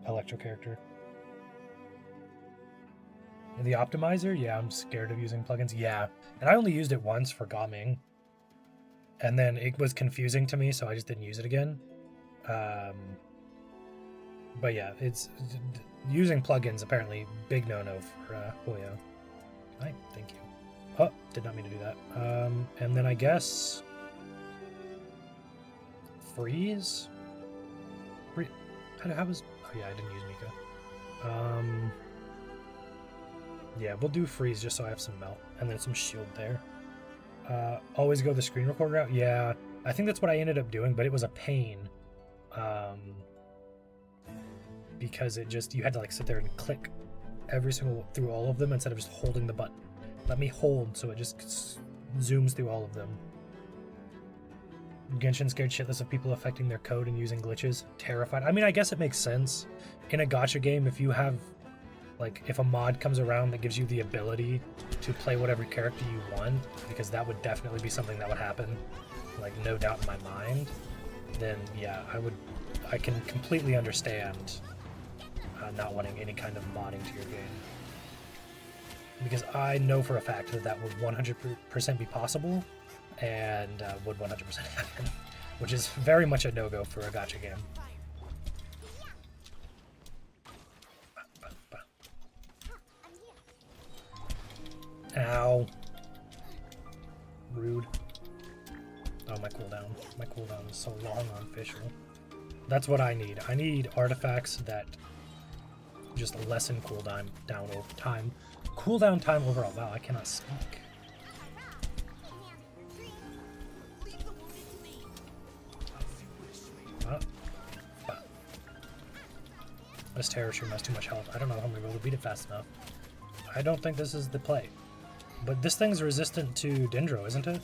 Electro character. And the Optimizer, yeah, I'm scared of using plugins. Yeah, and I only used it once for Gaming, and then it was confusing to me, so I just didn't use it again. But yeah, it's using plugins apparently big no-no for Hoyo. Thank you. Oh, did not mean to do that. And then I guess Freeze. How was? Oh yeah, I didn't use Mika. Yeah, we'll do Freeze just so I have some melt and then some shield there. Always go the screen recorder route. Yeah, I think that's what I ended up doing, but it was a pain. Because you had to like sit there and click through all of them instead of just holding the button. Let me hold so it just zooms through all of them. Genshin scared shitless of people affecting their code and using glitches. Terrified. I mean, I guess it makes sense. In a gacha game, if you have, like, if a mod comes around that gives you the ability to play whatever character you want, because that would definitely be something that would happen, like, no doubt in my mind, then, yeah, I can completely understand not wanting any kind of modding to your game. Because I know for a fact that would 100% be possible, and would 100% happen, which is very much a no-go for a gacha game. Ow. Rude. Oh, my cooldown. My cooldown is so long on Fischl. That's what I need. I need artifacts that just lessen cooldown over time. Cooldown time overall. Wow, I cannot speak. This Terror Shroom has too much health. I don't know how I'm going to be able to beat it fast enough. I don't think this is the play. But this thing's resistant to Dendro, isn't it?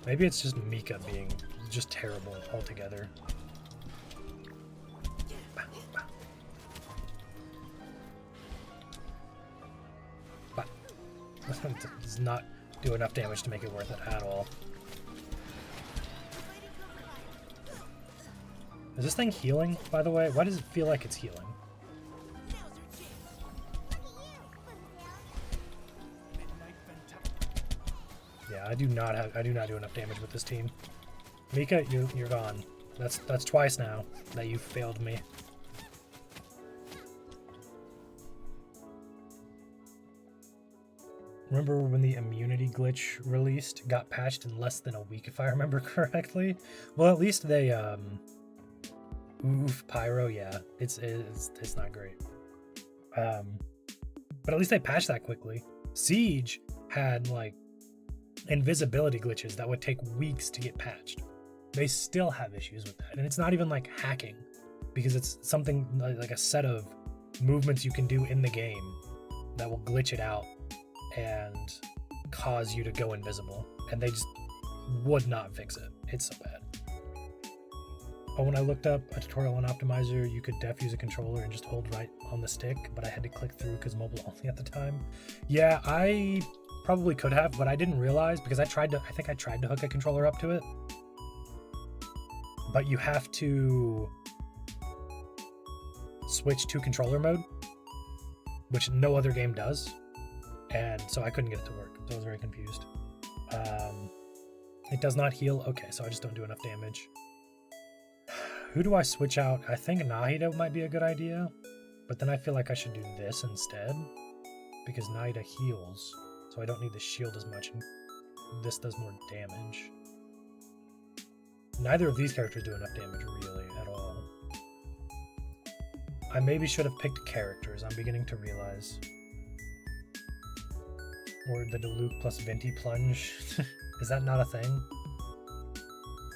Maybe it's just Mika being just terrible altogether. It does not do enough damage to make it worth it at all. Is this thing healing, by the way? Why does it feel like it's healing? Yeah, I do not do enough damage with this team. Mika, you're gone. That's twice now that you failed me. Remember when the immunity glitch released, got patched in less than a week, if I remember correctly? Well, at least they Oof, pyro, yeah. It's not great. But at least they patched that quickly. Siege had like invisibility glitches that would take weeks to get patched. They still have issues with that. And it's not even like hacking, because it's something like a set of movements you can do in the game that will glitch it out and cause you to go invisible. And they just would not fix it. It's so bad. Oh, when I looked up a tutorial on Optimizer, you could def use a controller and just hold right on the stick, but I had to click through because mobile only at the time. Yeah, I probably could have, but I didn't realize because I think I tried to hook a controller up to it. But you have to switch to controller mode, which no other game does. And so I couldn't get it to work. So I was very confused. It does not heal. Okay, so I just don't do enough damage. Who do I switch out? I think Nahida might be a good idea, but then I feel like I should do this instead because Nahida heals, so I don't need the shield as much, and this does more damage. Neither of these characters do enough damage really at all. I maybe should have picked characters, I'm beginning to realize. Or the Diluc plus Venti Plunge. Is that not a thing?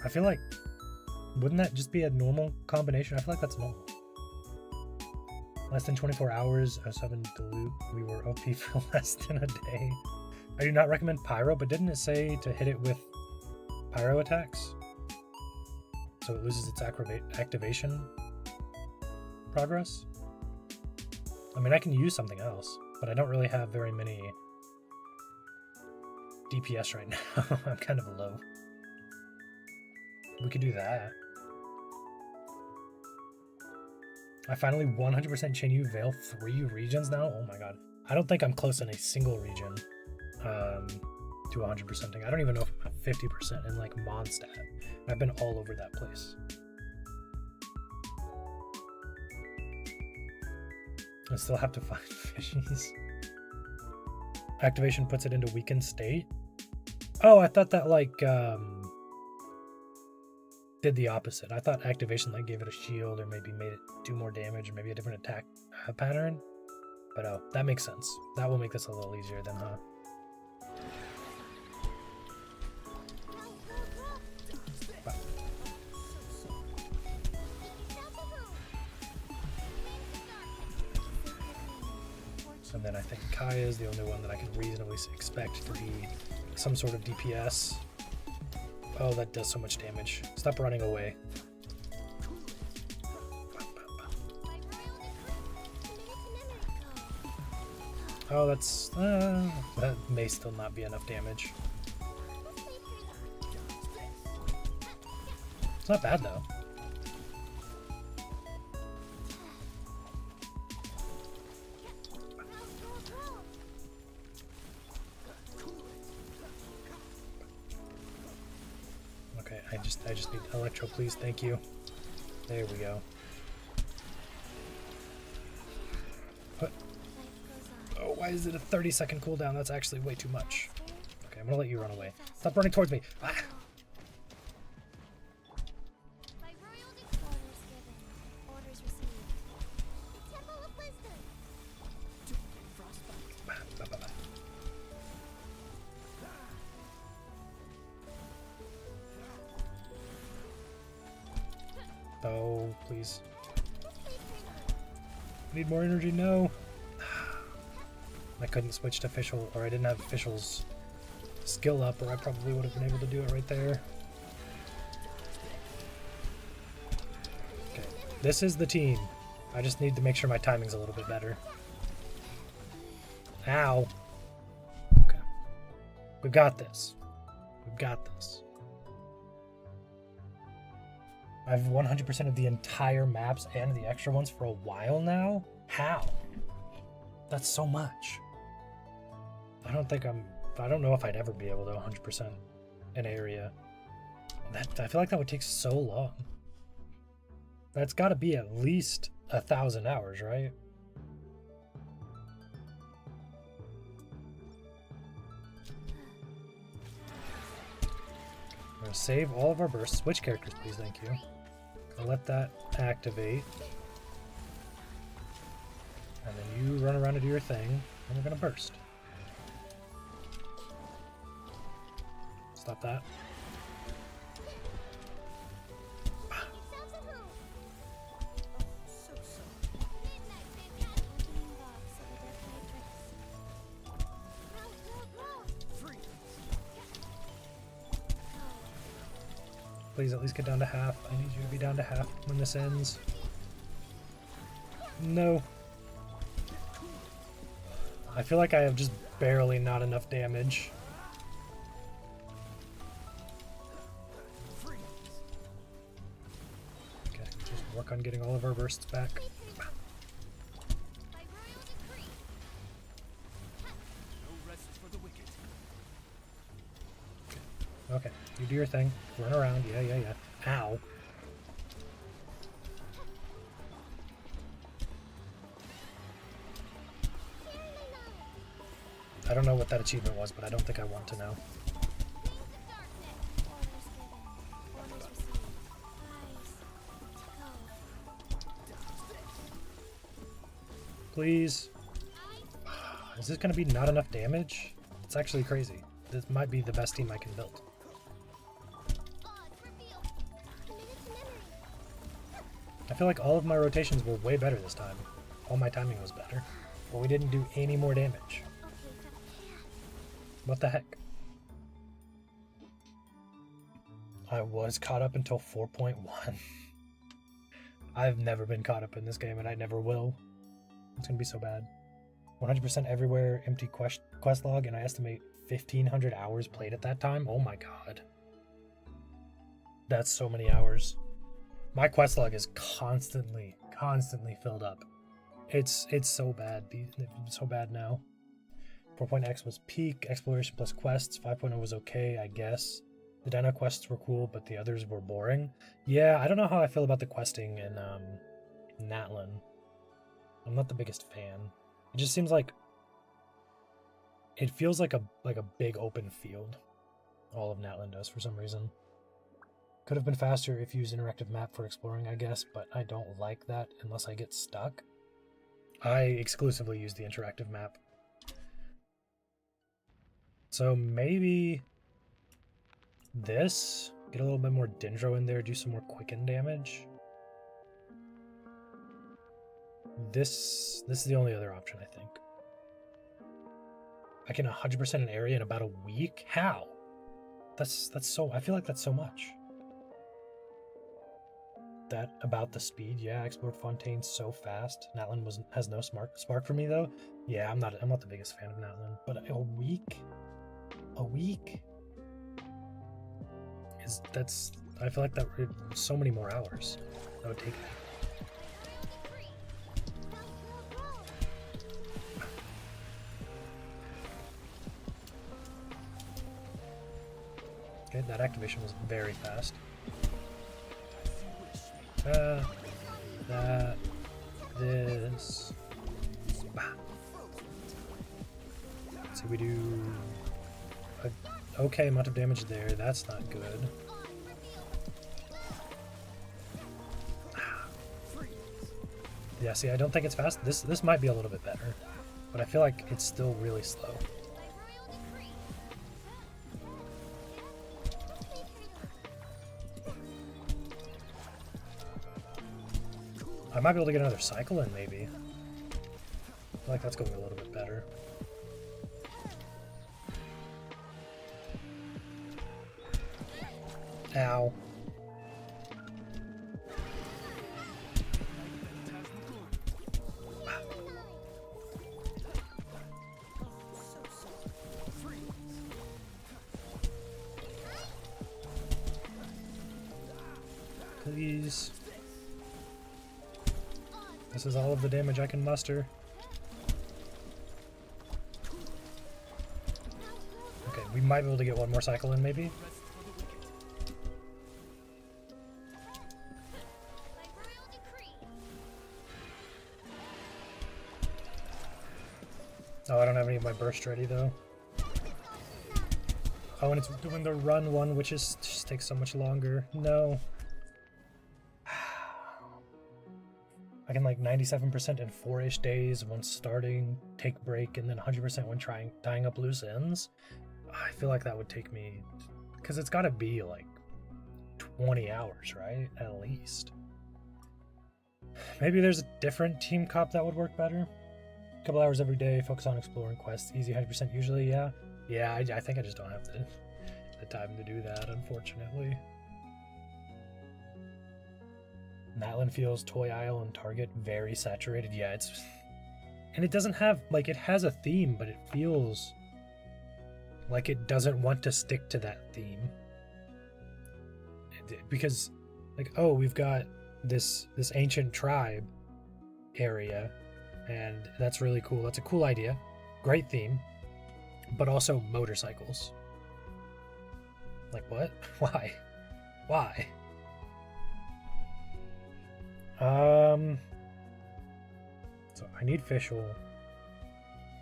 I feel like, wouldn't that just be a normal combination? I feel like that's normal. Less than 24 hours, 7 Diluc, we were OP for less than a day. I do not recommend Pyro, but didn't it say to hit it with Pyro attacks? So it loses its activation progress? I mean, I can use something else, but I don't really have very many DPS right now. I'm kind of low. We could do that. I finally 100% Chenyu Veil 3 regions now. Oh my god. I don't think I'm close in a single region to 100%ing. I don't even know if I'm 50% in like Mondstadt. I've been all over that place. I still have to find fishies. Activation puts it into weakened state. Oh, I thought that like did the opposite. I thought activation like gave it a shield or maybe made it do more damage or maybe a different attack pattern. But oh, that makes sense. That will make this a little easier then, huh? Wow. And then I think Kaya is the only one that I can reasonably expect to be some sort of DPS. Oh, that does so much damage. Stop running away. Oh, that's... that may still not be enough damage. It's not bad, though. I just need Electro, please. Thank you. There we go. What? Oh, why is it a 30-second cooldown? That's actually way too much. Okay, I'm gonna let you run away. Stop running towards me. Ah! Oh, please. I need more energy, no. I couldn't switch to official, or I didn't have official's skill up, or I probably would have been able to do it right there. Okay, this is the team. I just need to make sure my timing's a little bit better. Ow. Okay. We've got this. We've got this. I have 100% of the entire maps and the extra ones for a while now? How? That's so much. I don't know if I'd ever be able to 100% an area. I feel like that would take so long. That's got to be at least 1,000 hours, right? I'm gonna save all of our bursts. Switch characters, please, thank you. I'll let that activate. And then you run around and do your thing, and we're gonna burst. Stop that. Please at least get down to half. I need you to be down to half when this ends. No. I feel like I have just barely not enough damage. Okay, just work on getting all of our bursts back. Okay, you do your thing. Run around. Yeah. Ow. I don't know what that achievement was, but I don't think I want to know. Please. Is this going to be not enough damage? It's actually crazy. This might be the best team I can build. I feel like all of my rotations were way better this time. All my timing was better. But we didn't do any more damage. What the heck? I was caught up until 4.1. I've never been caught up in this game and I never will. It's gonna be so bad. 100% everywhere, empty quest log, and I estimate 1,500 hours played at that time. Oh my god. That's so many hours. My quest log is constantly filled up. It's so bad. It's so bad now. 4.x was peak, exploration plus quests. 5.0 was okay, I guess. The dino quests were cool, but the others were boring. Yeah, I don't know how I feel about the questing in Natlan. I'm not the biggest fan. It just seems like it feels like a big open field. All of Natlan does for some reason. Could have been faster if you used interactive map for exploring, I guess, but I don't like that unless I get stuck. I exclusively use the interactive map. So maybe this, get a little bit more Dendro in there, do some more quicken damage. This is the only other option, I think. I can 100% an area in about a week? How? That's so, I feel like that's so much. That about the speed, yeah, I explored Fontaine so fast. Natlan has no spark for me though. Yeah, I'm not the biggest fan of Natlan. But a week? A week? I feel like that so many more hours that would take me. Okay, that activation was very fast. That, this. Bah. So we do a okay amount of damage there. That's not good. Yeah, see, I don't think it's fast. This might be a little bit better, but I feel like it's still really slow. I might be able to get another cycle in, maybe. I feel like that's going a little bit better. Ow. Please. This is all of the damage I can muster. Okay, we might be able to get one more cycle in, maybe? Oh, I don't have any of my burst ready, though. Oh, and it's doing the run one, which just takes so much longer. No. I can like 97% in 4-ish days once starting, take break, and then 100% when tying up loose ends. I feel like that would take me, because it's got to be like 20 hours, right? At least. Maybe there's a different team cop that would work better. A couple hours every day, focus on exploring quests, easy 100% usually, yeah. Yeah, I think I just don't have the time to do that, unfortunately. Natlan feels Toy Isle and Target very saturated. Yeah, and it doesn't have, like, it has a theme, but it feels like it doesn't want to stick to that theme. Because, like, oh, we've got this ancient tribe area, and that's really cool. That's a cool idea. Great theme. But also motorcycles. Like, what? Why? Why? So I need Fischl.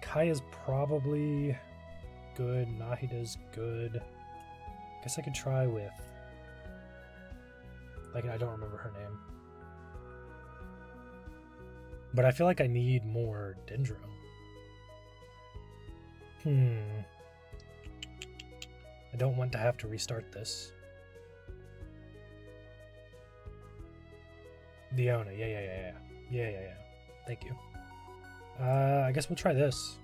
Kaya's probably good. Nahida's good. Guess I could try with, like, I don't remember her name. But I feel like I need more Dendro. I don't want to have to restart this. Diona, yeah. Thank you. I guess we'll try this.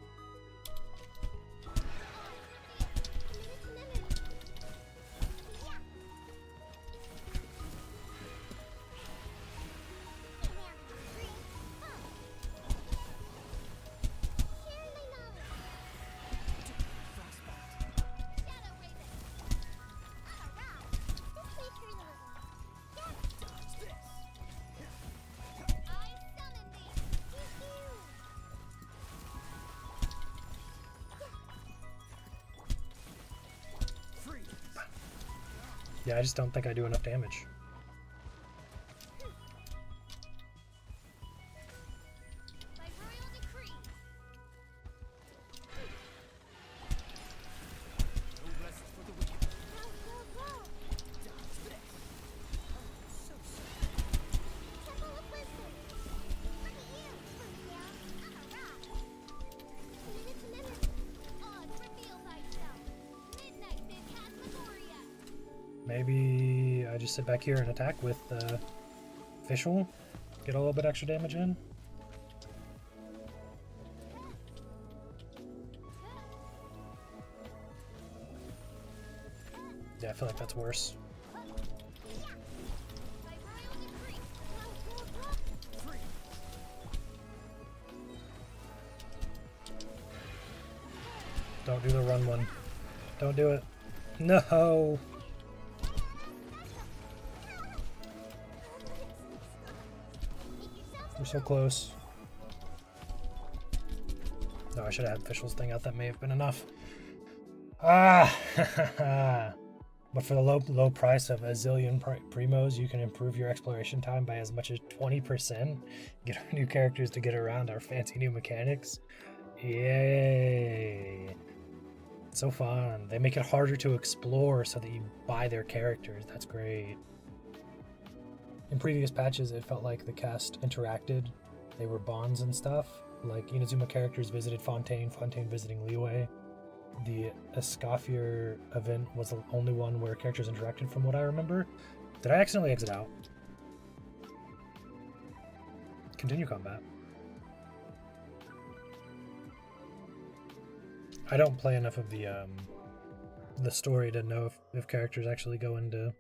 Yeah, I just don't think I do enough damage. Maybe I just sit back here and attack with Fischl, get a little bit extra damage in. Yeah, I feel like that's worse. Don't do the run one. Don't do it. No! We're so close. No, I should have had Fischl's thing out. That may have been enough. Ah! But for the low price of a zillion primos, you can improve your exploration time by as much as 20%. Get our new characters to get around our fancy new mechanics. Yay! It's so fun. They make it harder to explore so that you buy their characters. That's great. In previous patches, it felt like the cast interacted. They were bonds and stuff. Like, Inazuma characters visited Fontaine, Fontaine visiting Liyue. The Escoffier event was the only one where characters interacted from what I remember. Did I accidentally exit out? Continue combat. I don't play enough of the story to know if characters actually go into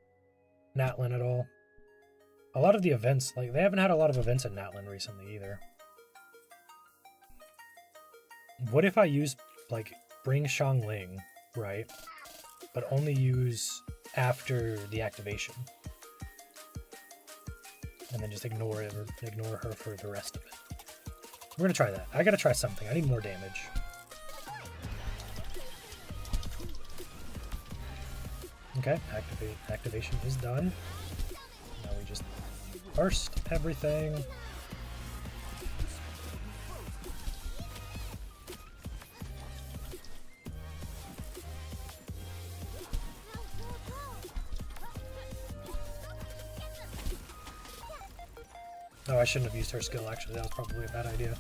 Natlan at all. A lot of the events, like, they haven't had a lot of events in Natlan recently either. What if I use, like, bring Xiangling, right? But only use after the activation. And then just ignore it or ignore her for the rest of it. We're gonna try that. I gotta try something. I need more damage. Okay, activation is done. Now we just burst everything. Oh, I shouldn't have used her skill, actually. That was probably a bad idea.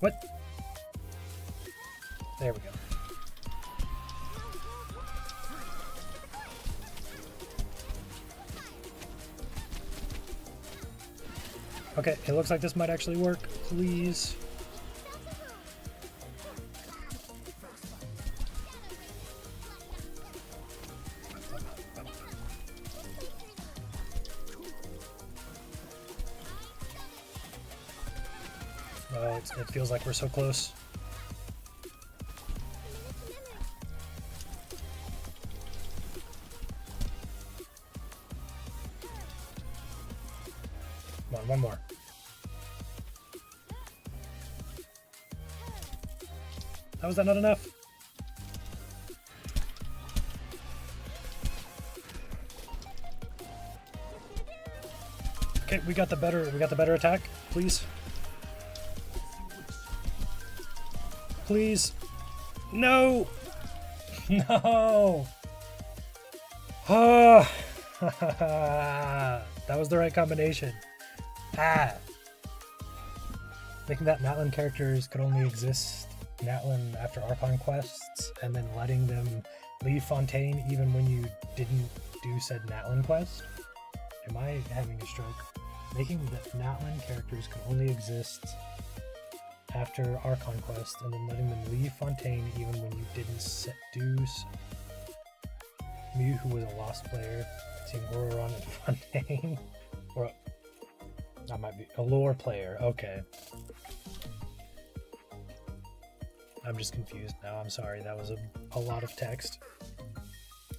What? There we go. Okay, it looks like this might actually work. Please. Oh, it feels like we're so close. Come on, one more. How is that not enough? Okay, we got the better attack, please. Please. No. No. Oh. That was the right combination. Ah. Thinking that Natlan characters could only exist Natlan after Archon quests, and then letting them leave Fontaine even when you didn't do said Natlan quest? Am I having a stroke? Making that Natlan characters could only exist after Archon quest, and then letting them leave Fontaine even when you didn't do so. Me, who was a lost player, seeing Auroron and Fontaine. Or that might be a lore player. Okay. I'm just confused now. I'm sorry. That was a lot of text.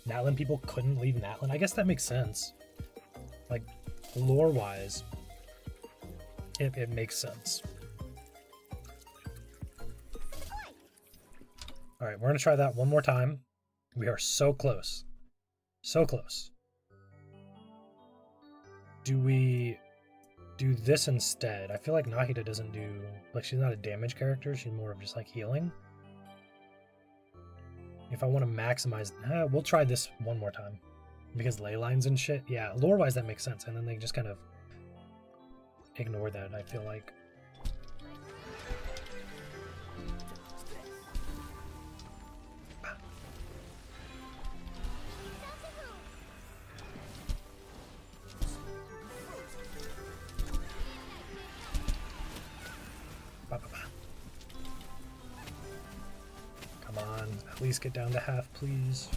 Natlan people couldn't leave Natlan. I guess that makes sense. Like, lore-wise, it makes sense. Alright, we're going to try that one more time. We are so close. So close. Do we do this instead? I feel like Nahida doesn't do... Like, she's not a damage character. She's more of just, like, healing. If I want to maximize... we'll try this one more time. Because ley lines and shit. Yeah, lore-wise that makes sense. And then they just kind of ignore that, I feel like. Come on, at least get down to half, please.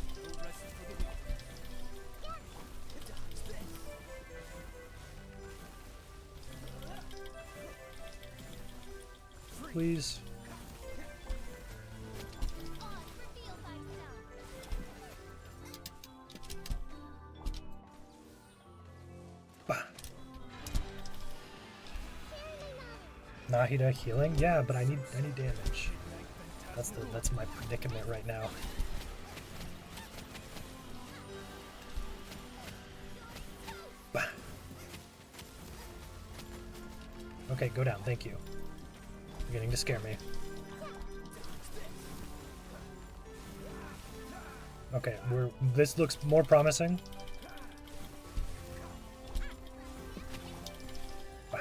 Please. Nahida healing? Yeah, but I need damage. That's my predicament right now. Okay, go down, thank you. You're beginning to scare me. Okay, this looks more promising. Wow.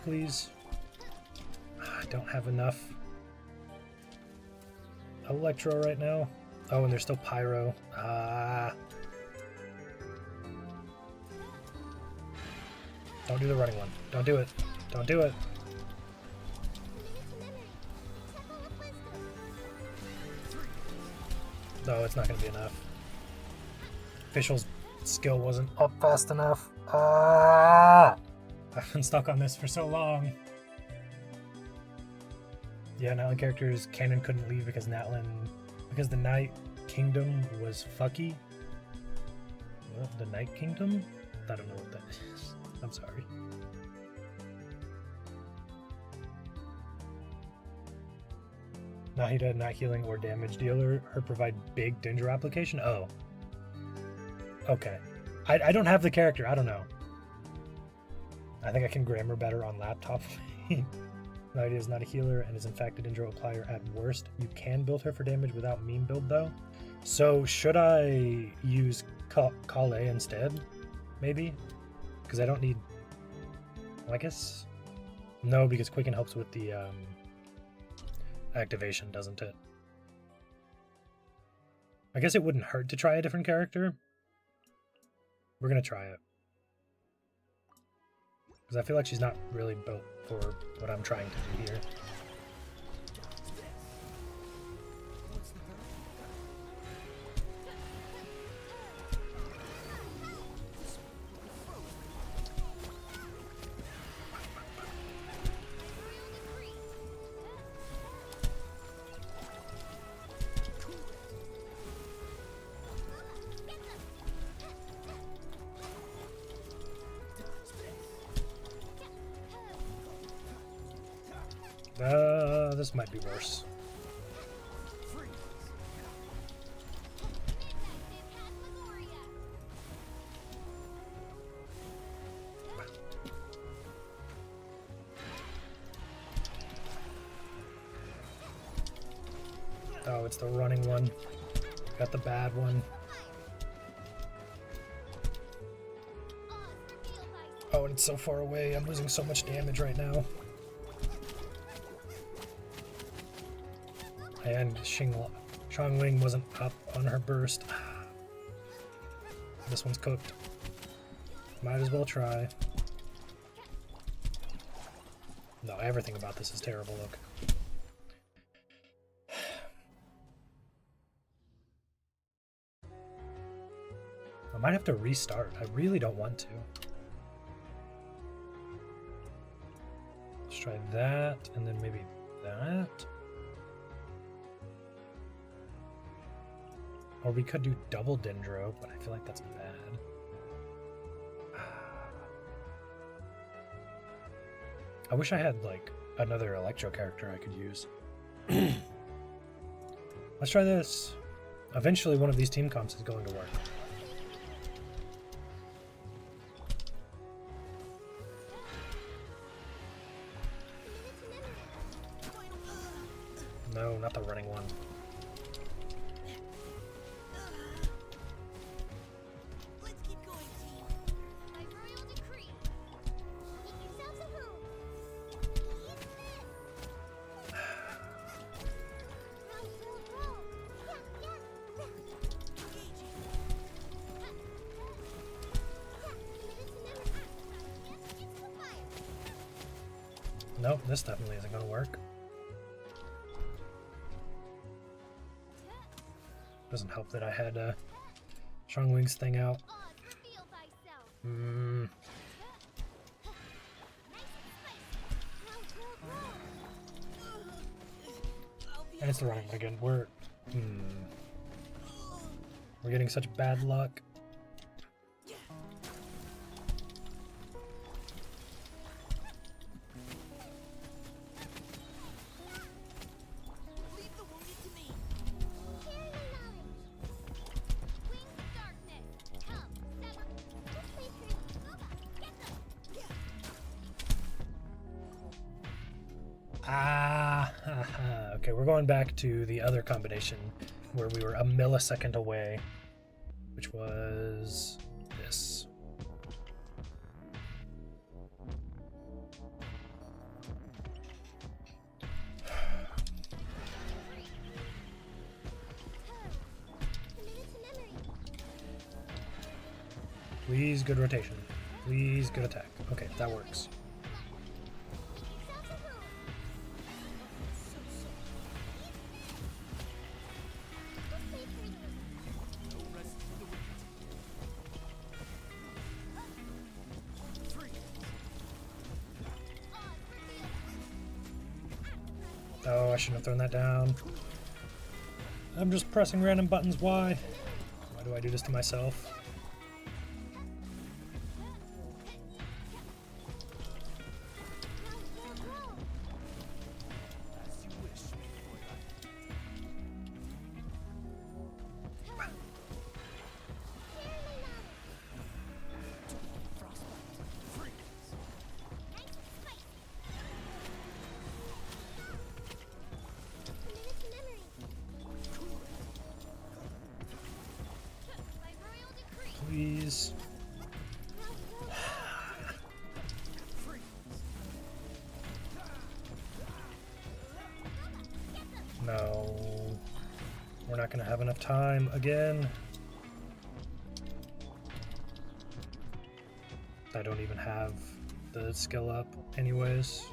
Please. I don't have enough Electro right now. Oh, and there's still Pyro. Don't do the running one. Don't do it. Don't do it. No, it's not going to be enough. Official's skill wasn't up fast enough. I've been stuck on this for so long. Yeah, Natlan characters, canon couldn't leave because the Night Kingdom was fucky. What? The Night Kingdom? I don't know what that is. I'm sorry. Nahida, not healing or damage dealer. Her provide big danger application? Oh. Okay. I don't have the character. I don't know. I think I can grammar better on laptop. Nadia is not a healer and is in fact a Dendro applier at worst. You can build her for damage without meme build though. So should I use Kale instead? Maybe? Because I don't need... Well, I guess... No, because Quicken helps with the activation, doesn't it? I guess it wouldn't hurt to try a different character. We're going to try it. Because I feel like she's not really built for what I'm trying to do here. This might be worse. Oh, it's the running one. Got the bad one. Oh, and it's so far away. I'm losing so much damage right now. And Shangling wasn't up on her burst. This one's cooked. Might as well try. No, everything about this is terrible, look. I might have to restart. I really don't want to. Let's try that, and then maybe that. Or we could do double Dendro, but I feel like that's bad. I wish I had, like, another Electro character I could use. Let's try this. Eventually one of these team comps is going to work. No, not the running one. Nope, this definitely isn't going to work. Doesn't help that I had Shangwing's thing out. And it's the running one again. We're getting such bad luck. Okay, we're going back to the other combination where we were a millisecond away, which was this. Please, good rotation. Please, good attack. Okay, that works. Oh, I shouldn't have thrown that down. I'm just pressing random buttons. Why? Why do I do this to myself? No. We're not going to have enough time again. I don't even have the skill up anyways.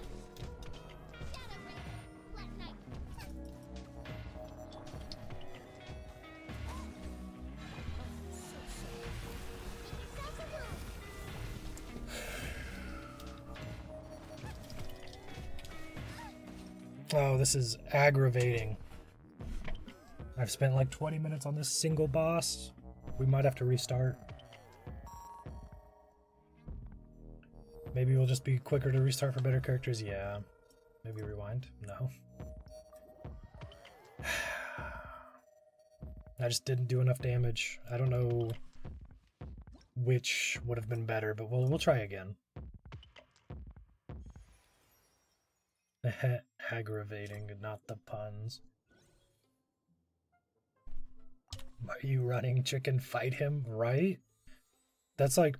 Oh, this is aggravating. I've spent like 20 minutes on this single boss. We might have to restart. Maybe we'll just be quicker to restart for better characters. Yeah. Maybe rewind. No. I just didn't do enough damage. I don't know which would have been better, but we'll try again. Aggravating, not the puns. Are you running, chicken? Fight him, right? That's like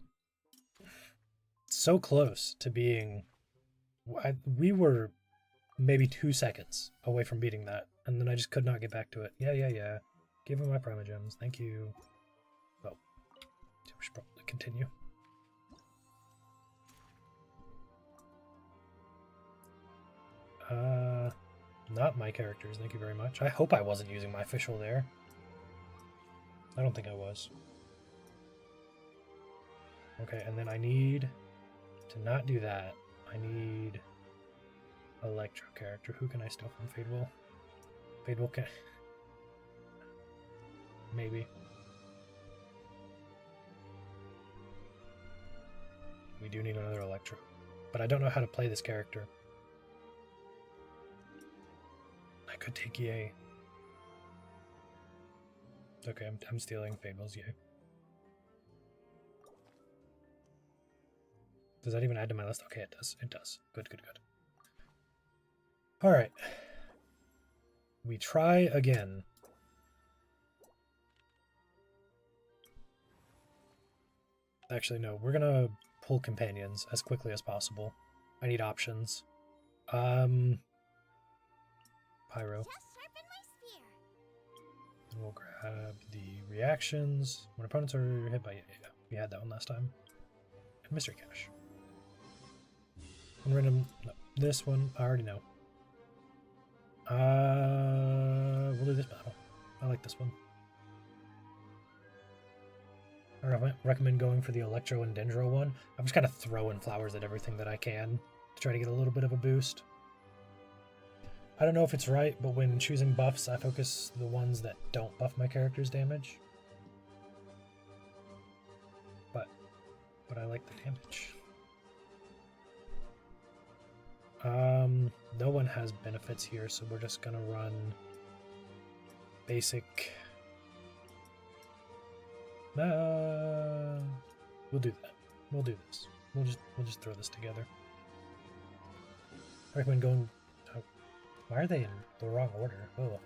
so close to being. We were maybe 2 seconds away from beating that, and then I just could not get back to it. Yeah. Give him my primogems. Thank you. Oh, we should probably continue. Not my characters, thank you very much. I hope I wasn't using my official there. I don't think I was. Okay, and then I need to not do that. I need Electro character. Who can I steal from Fadewell? Fadewell can... Maybe. We do need another Electro. But I don't know how to play this character. I could take Yay. Okay, I'm stealing Fable's Yay. Does that even add to my list? Okay, it does. It does. Good. Alright. We try again. Actually, no. We're gonna pull companions as quickly as possible. I need options. Pyro. We'll grab the reactions. When opponents are hit by... Yeah, we had that one last time. And Mystery Cache. And random... No, this one, I already know. We'll do this battle. I like this one. I recommend going for the Electro and Dendro one. I'm just kind of throwing flowers at everything that I can to try to get a little bit of a boost. I don't know if it's right, but when choosing buffs, I focus the ones that don't buff my character's damage. But I like the damage. No one has benefits here, so we're just gonna run basic. We'll do that. We'll do this. We'll just throw this together. I recommend going. Why are they in the wrong order? Oh.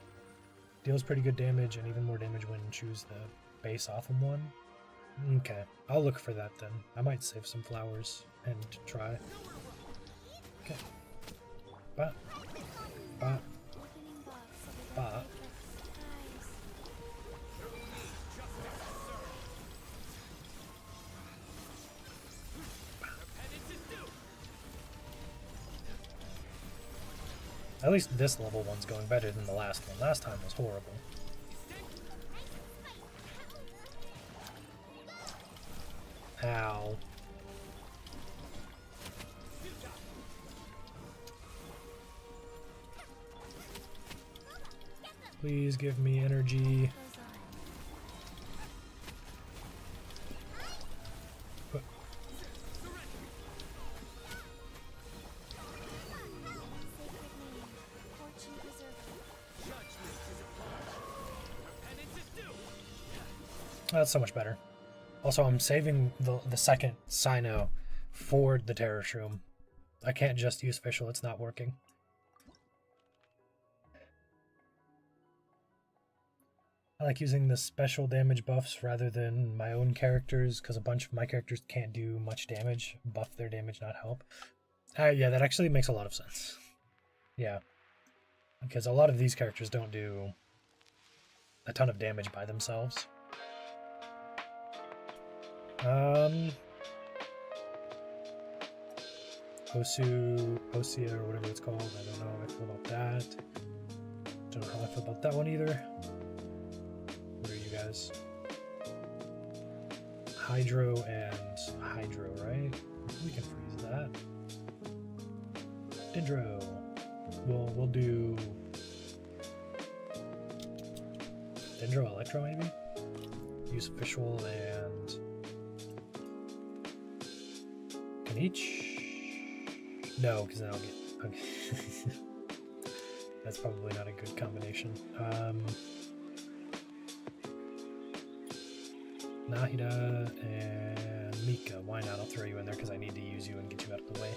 Deals pretty good damage and even more damage when choose the base off of one. Okay, I'll look for that then. I might save some flowers and try. Okay. Ba. Ba. Ba. At least this level one's going better than the last one. Last time was horrible. Ow. Please give me energy. That's so much better. Also, I'm saving the second Sino for the Terror Shroom. I can't just use official, it's not working. I like using the special damage buffs rather than my own characters, because a bunch of my characters can't do much damage. Buff their damage, not help. Yeah, that actually makes a lot of sense. Yeah. Because a lot of these characters don't do a ton of damage by themselves. Osia, or whatever it's called. I don't know how I feel about that. Don't know how I feel about that one either. What are you guys? Hydro and Hydro, right? We can freeze that. Dendro. We'll do Dendro Electro maybe? Use official and can each? No, because then I'll get okay. That's probably not a good combination. Nahida and Mika. Why not? I'll throw you in there because I need to use you and get you out of the way.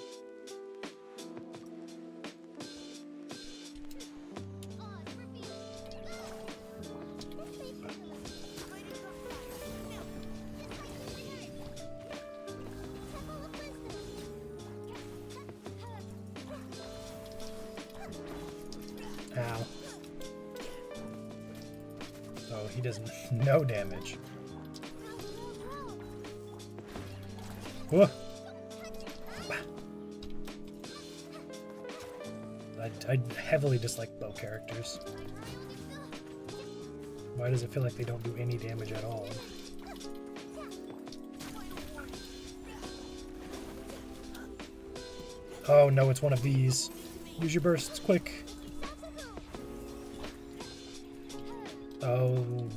Ow. Oh, he does no damage. Whoa. I heavily dislike bow characters. Why does it feel like they don't do any damage at all? Oh no, it's one of these. Use your bursts, quick. Oh,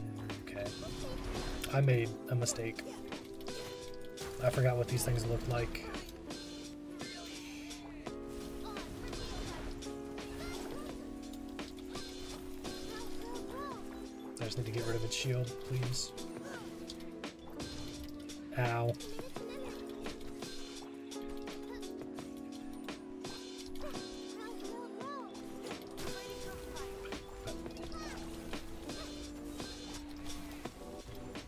okay. I made a mistake. I forgot what these things look like. I just need to get rid of its shield, please. Ow.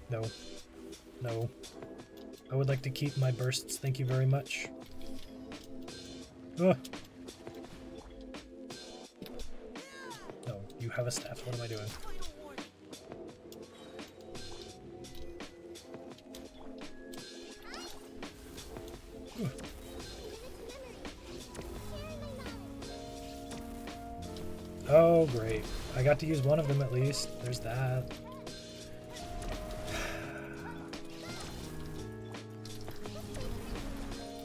No. No. I would like to keep my bursts, thank you very much. Ugh. No, you have a staff, what am I doing? Ugh. Oh, great. I got to use one of them at least. There's that.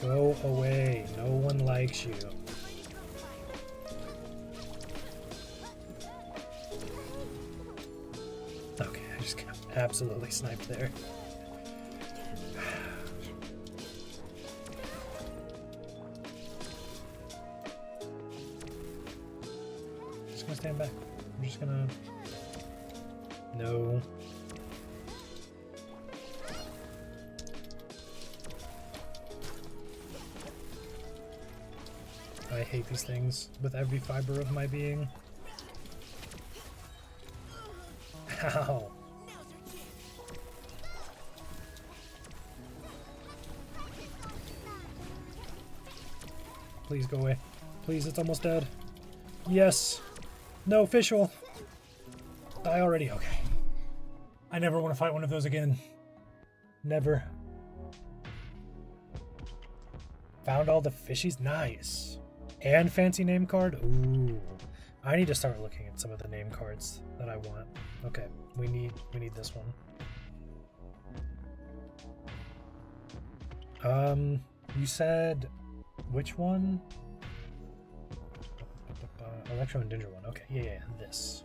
Go away. No one likes you. Okay, I just got absolutely sniped there. Just gonna stand back. I'm just gonna... No. I hate these things with every fiber of my being. Ow. Please go away. Please, it's almost dead. Yes. No, official. Die already. Okay. I never want to fight one of those again. Never. Found all the fishies. Nice. And fancy name card? Ooh. I need to start looking at some of the name cards that I want. Okay, we need this one. You said which one? Electro and Dendro one. Okay, yeah, this.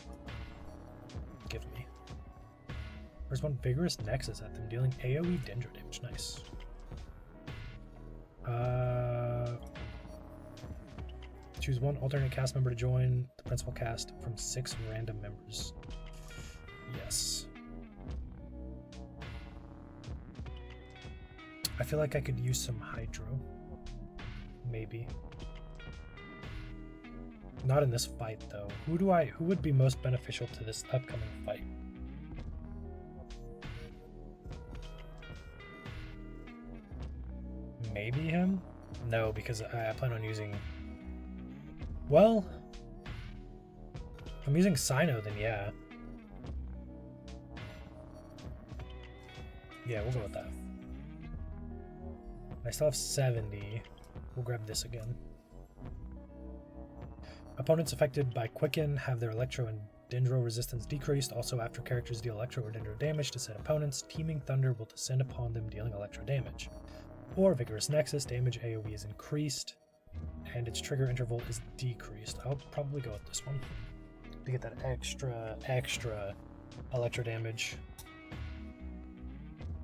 Give me. There's one vigorous nexus at them, dealing AoE Dendro damage. Nice. Choose one alternate cast member to join the principal cast from 6 random members. Yes. I feel like I could use some Hydro. Maybe. Not in this fight though. Who would be most beneficial to this upcoming fight? Maybe him? No, because I plan on using... Well, If I'm using Sino, then yeah. Yeah, we'll go with that. I still have 70. We'll grab this again. Opponents affected by Quicken have their Electro and Dendro resistance decreased. Also, after characters deal Electro or Dendro damage to said opponents, Teeming Thunder will descend upon them, dealing Electro damage. Or Vigorous Nexus, damage AoE is increased, and its trigger interval is decreased. I'll probably go with this one to get that extra Electro damage.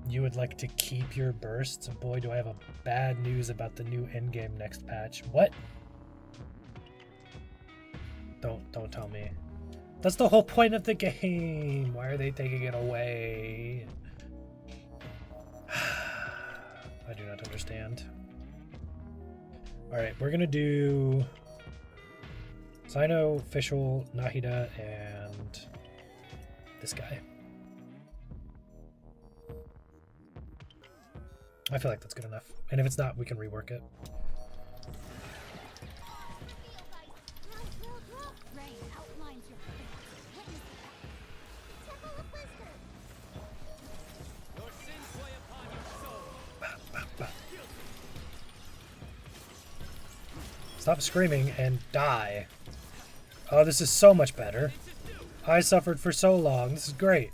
You would like to keep your bursts? Boy, do I have a bad news about the new endgame next patch. What? Don't tell me. That's the whole point of the game. Why are they taking it away? I do not understand. Alright, we're gonna do Sino, Fischl, Nahida, and this guy. I feel like that's good enough. And if it's not, we can rework it. Stop screaming and die. Oh, this is so much better. I suffered for so long. This is great.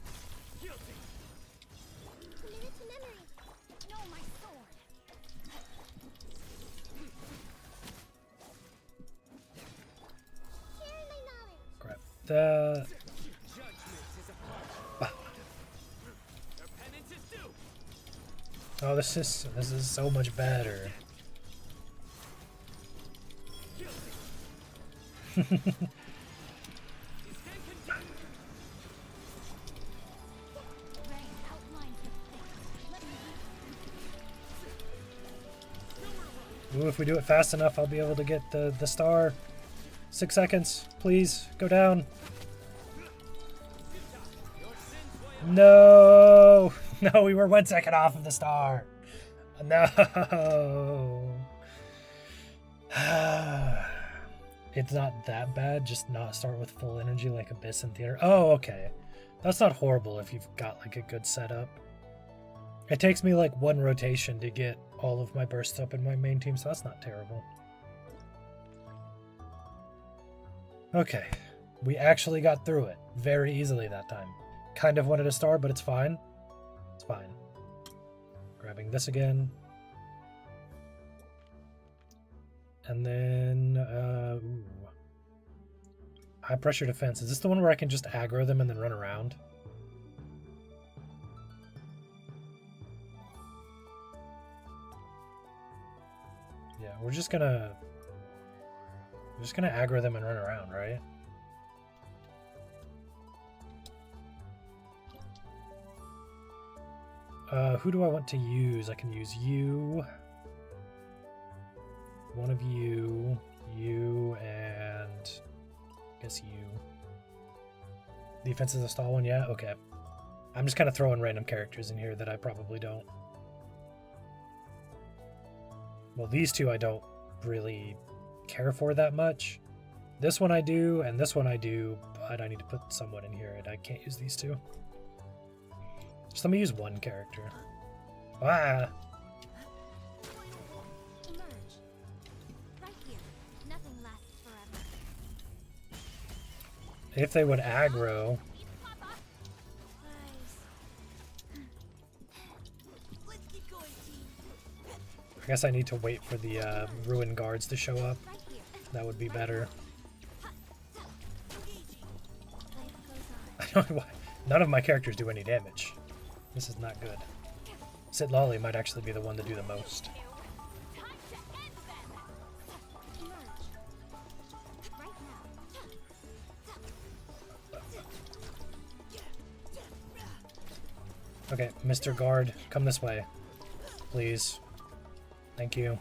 Grab that. Oh, this is so much better. Ooh, if we do it fast enough, I'll be able to get the star. 6 seconds, please, go down. No! No, we were 1 second off of the star. No! It's not that bad, just not start with full energy like Abyss and Theater. Oh, okay. That's not horrible if you've got like a good setup. It takes me like 1 rotation to get all of my bursts up in my main team, so that's not terrible. Okay. We actually got through it very easily that time. Kind of wanted a star, but it's fine. It's fine. Grabbing this again. And then, ooh. High pressure defense. Is this the one where I can just aggro them and then run around? Yeah, we're just gonna aggro them and run around, right? Who do I want to use? I can use you. One of you, and I guess you. Defense is a stall one, yeah? Okay. I'm just kind of throwing random characters in here that I probably don't. Well, these two I don't really care for that much. This one I do, and this one I do, but I need to put someone in here, and I can't use these two. Just let me use one character. Ah! If they would aggro. I guess I need to wait for the ruin guards to show up. That would be better. I don't know why. None of my characters do any damage. This is not good. Sit Lolly might actually be the one to do the most. Okay, Mr. Guard, come this way. Please. Thank you.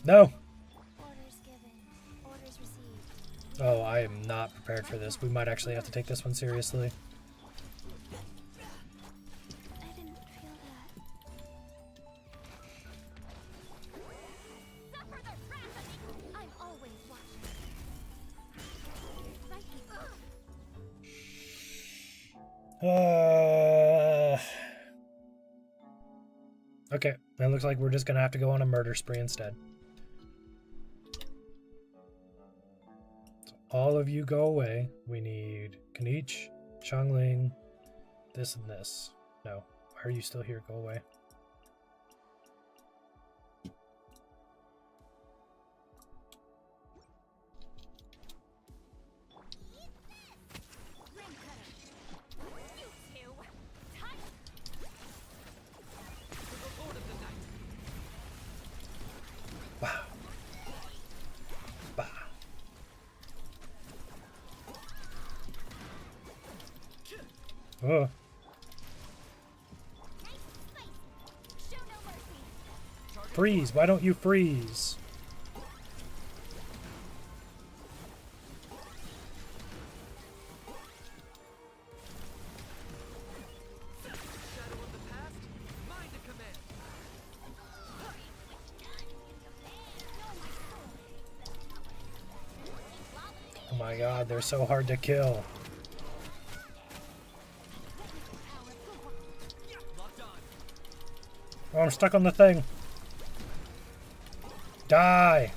No! Oh, I am not prepared for this. We might actually have to take this one seriously. Okay, it looks like we're just gonna have to go on a murder spree instead. So all of you go away. We need Kanich, Changling, this and this. No, why are you still here? Go away. Oh. Freeze! Why don't you freeze? Oh my god, they're so hard to kill. Oh, I'm stuck on the thing. Die!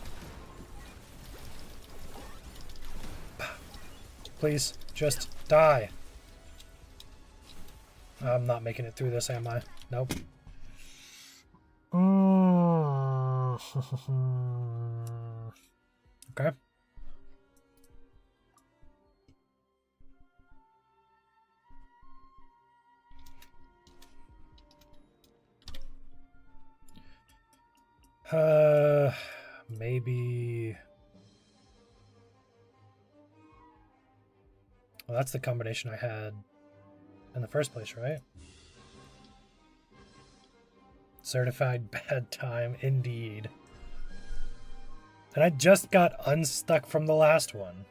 Please, just die. I'm not making it through this, am I? Nope. Okay. Maybe... Well, that's the combination I had in the first place, right? Certified bad time, indeed. And I just got unstuck from the last one.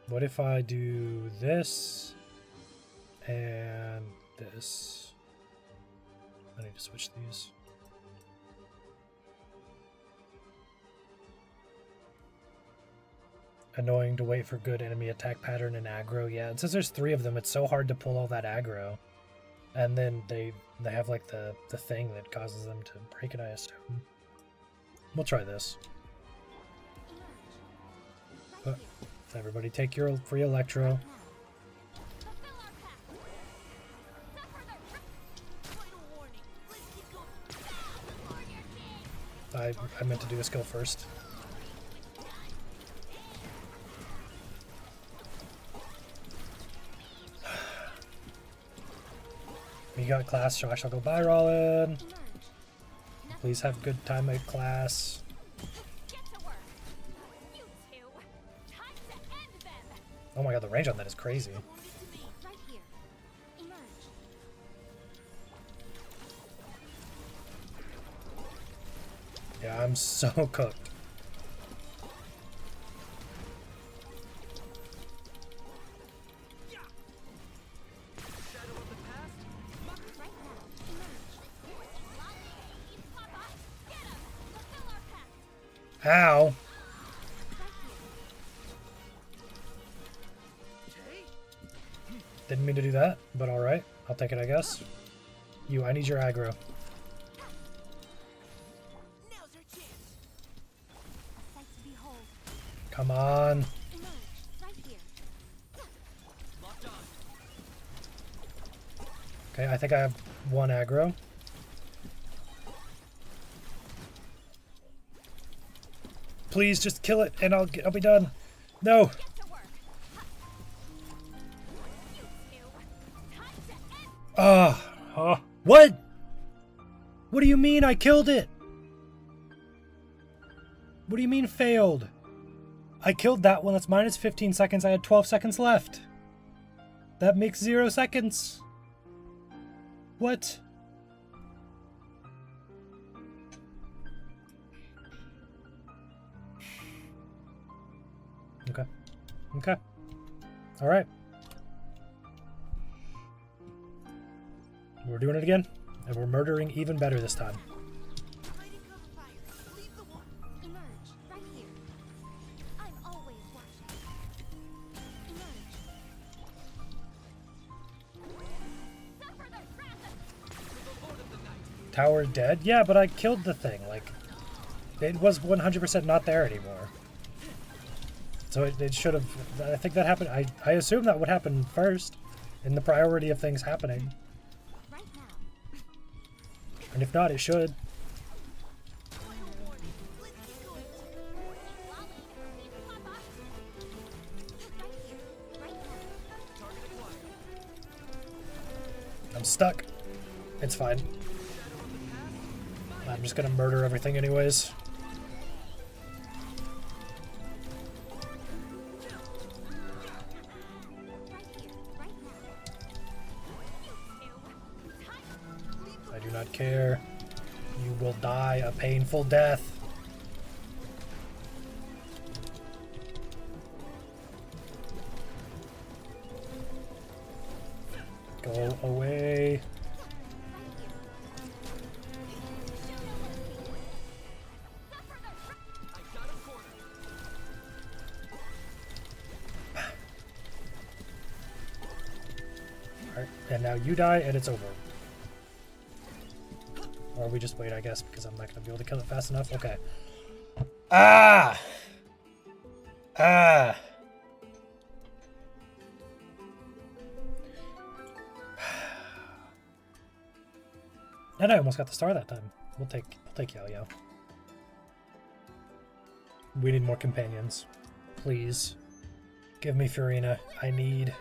What if I do this and this? I need to switch these. Annoying to wait for good enemy attack pattern and aggro. Yeah, and since there's 3 of them, it's so hard to pull all that aggro. And then they have like the thing that causes them to break it, I assume. We'll try this. Everybody take your free electro. I meant to do a skill first. We got class, so I shall go bye, Rollin. Please have a good time at class. Oh my god, the range on that is crazy. Yeah, I'm so cooked. Ow. Didn't mean to do that, but alright. I'll take it, I guess. You, I need your aggro. Come on. Okay, I think I have 1 aggro. Please just kill it and I'll be done. No. What? What do you mean I killed it? What do you mean failed? I killed that one. That's minus 15 seconds. I had 12 seconds left. That makes 0 seconds. What? Okay. Okay. All right. We're doing it again, and we're murdering even better this time. Tower dead? Yeah, but I killed the thing. Like, it was 100% not there anymore. So it should have... I think that happened... I assume that would happen first in the priority of things happening. And if not, it should. I'm stuck. It's fine. I'm just gonna murder everything anyways. I do not care. You will die a painful death. Go away. Alright, and now you die and it's over. Or we just wait, I guess, because I'm not going to be able to kill it fast enough. Okay. Ah! Ah! And I almost got the star that time. We'll take Yo-Yo. We need more companions. Please. Give me Furina. I need...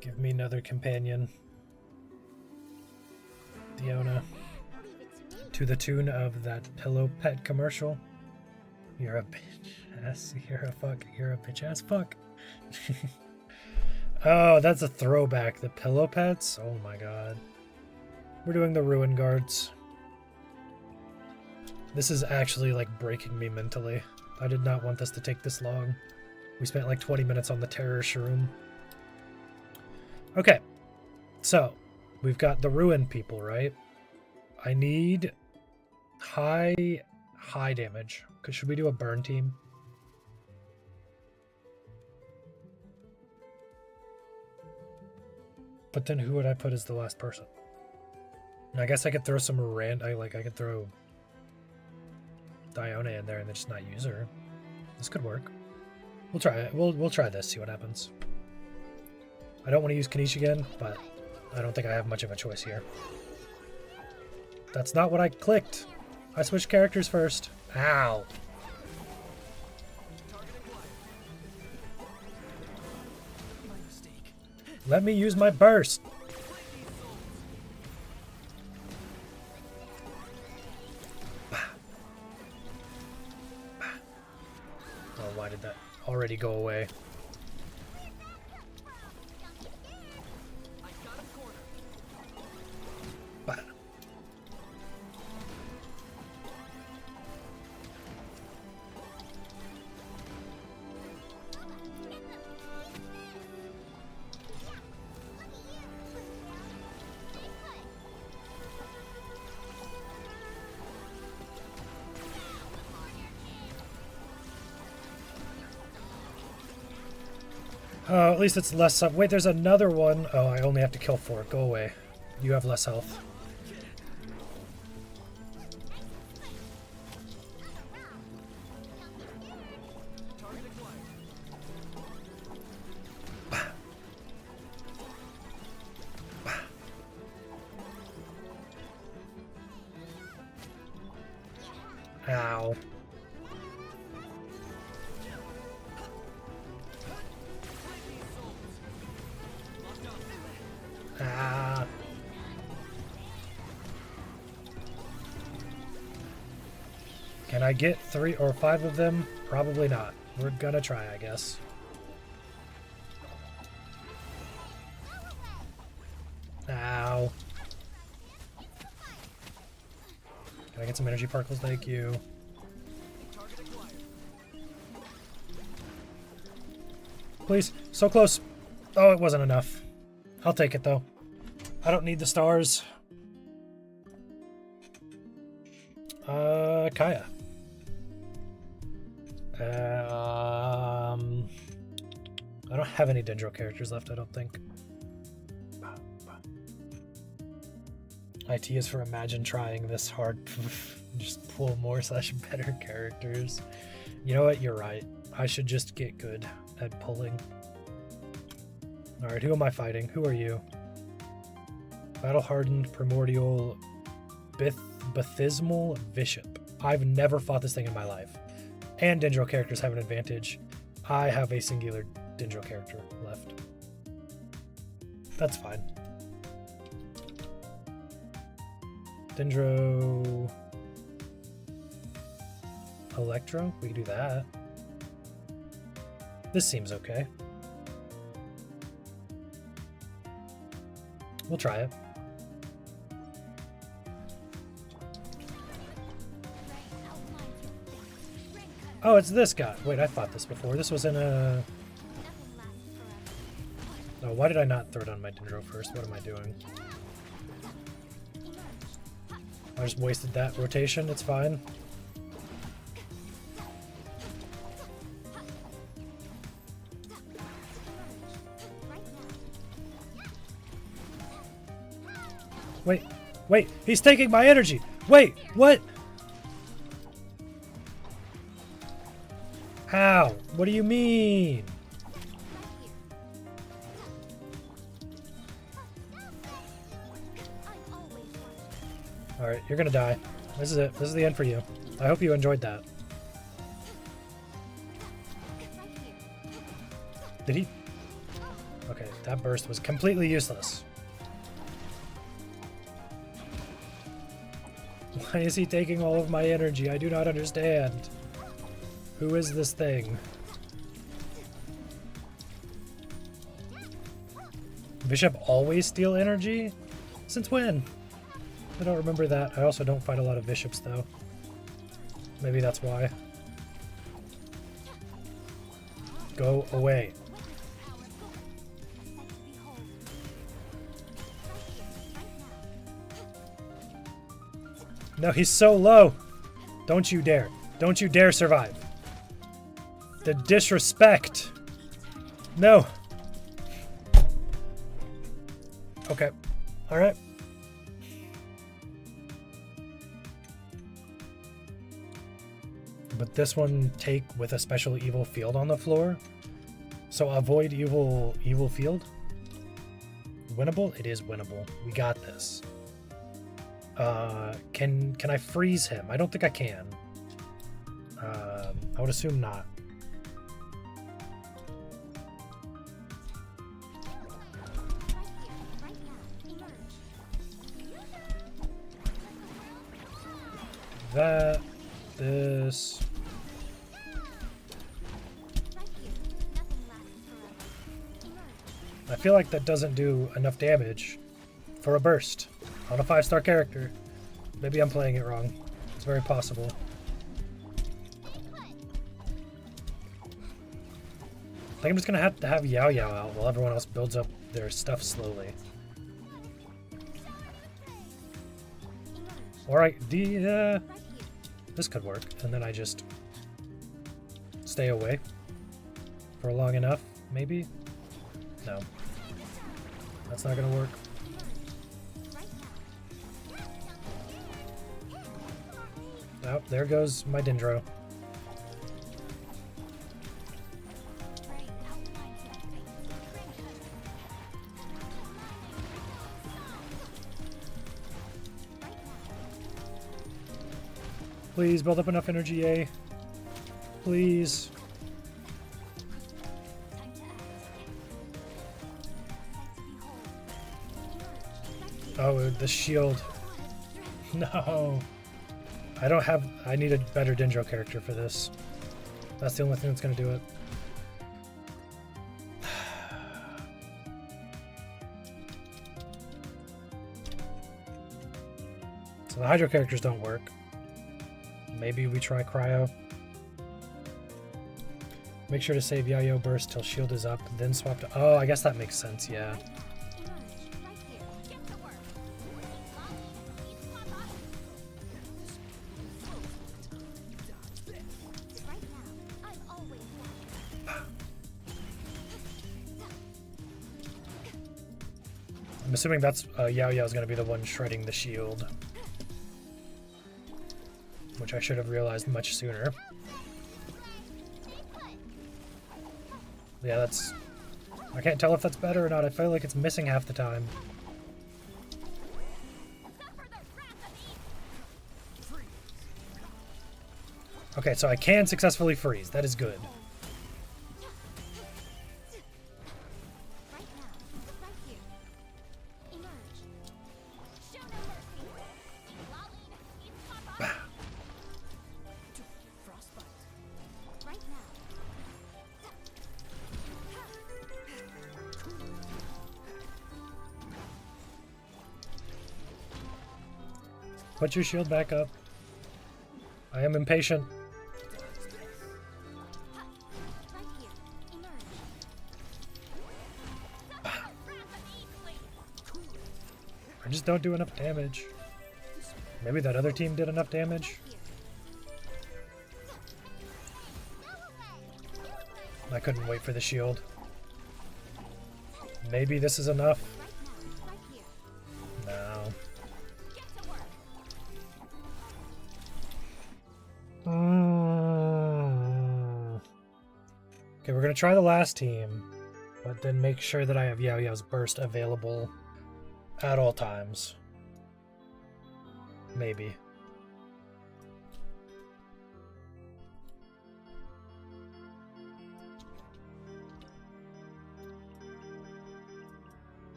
Give me another companion. Diona. To the tune of that Pillow Pet commercial. You're a bitch ass. You're a bitch ass fuck. Oh, that's a throwback. The Pillow Pets? Oh my god. We're doing the Ruin Guards. This is actually like breaking me mentally. I did not want this to take this long. We spent like 20 minutes on the Terror Shroom. Okay. So, we've got the Ruin people, right? I need high damage. Should we do a burn team? But then who would I put as the last person? I guess I could throw some I could throw Diona in there and then just not use her. This could work. We'll try it. We'll try this, see what happens. I don't want to use Kanish again, but I don't think I have much of a choice here. That's not what I clicked. I switched characters first. Ow. Let me use my burst. Oh, why did that already go away? Oh, at least it's less... Wait, there's another one. Oh, I only have to kill 4. Go away. You have less health. Ow. Ah. Can I get 3 or 5 of them? Probably not. We're gonna try, I guess. Ow. Can I get some energy particles? Thank you. Please. So close. Oh, it wasn't enough. I'll take it, though. I don't need the stars. Kaya. I don't have any Dendro characters left, I don't think. IT is for imagine trying this hard. Just pull more / better characters. You know what? You're right. I should just get good at pulling. Alright, who am I fighting? Who are you? Battle-hardened, primordial, Bathismal Bishop. I've never fought this thing in my life. And Dendro characters have an advantage. I have a singular Dendro character left. That's fine. Dendro... Electro? We can do that. This seems okay. We'll try it. Oh, it's this guy. Wait, I fought this before. This was in a... Oh, why did I not throw down my Dendro first? What am I doing? I just wasted that rotation. It's fine. Wait, wait, he's taking my energy. Wait, what? How? What do you mean? Alright, you're gonna die. This is it. This is the end for you. I hope you enjoyed that. Did he? Okay, that burst was completely useless. Why is he taking all of my energy? I do not understand. Who is this thing? Bishop always steal energy? Since when? I don't remember that. I also don't fight a lot of bishops though. Maybe that's why. Go away. No, he's so low. Don't you dare. Don't you dare survive. The disrespect. No. Okay. All right. But this one take with a special evil field on the floor. So avoid evil field. Winnable? It is winnable. We got this. Can I freeze him? I don't think I can. I would assume not. That, this. I feel like that doesn't do enough damage for a burst on a 5-star character. Maybe I'm playing it wrong. It's very possible. I think I'm just gonna have to have Yao Yao out while everyone else builds up their stuff slowly. Alright, this could work, and then I just stay away for long enough, maybe? No. That's not gonna work. Oh, there goes my Dendro. Please build up enough energy, A. Please. Oh, the shield. No. I need a better Dendro character for this. That's the only thing that's gonna do it. So the Hydro characters don't work. Maybe we try Cryo. Make sure to save Yayo Burst till shield is up, then swap to... Oh, I guess that makes sense, yeah. I'm assuming that's Yao Yao's going to be the one shredding the shield. Which I should have realized much sooner. Yeah, that's... I can't tell if that's better or not. I feel like it's missing half the time. Okay, so I can successfully freeze. That is good. Put your shield back up. I am impatient. I just don't do enough damage. Maybe that other team did enough damage. I couldn't wait for the shield. Maybe this is enough. No. Okay, we're gonna try the last team, but then make sure that I have Yao Yao's burst available at all times. Maybe.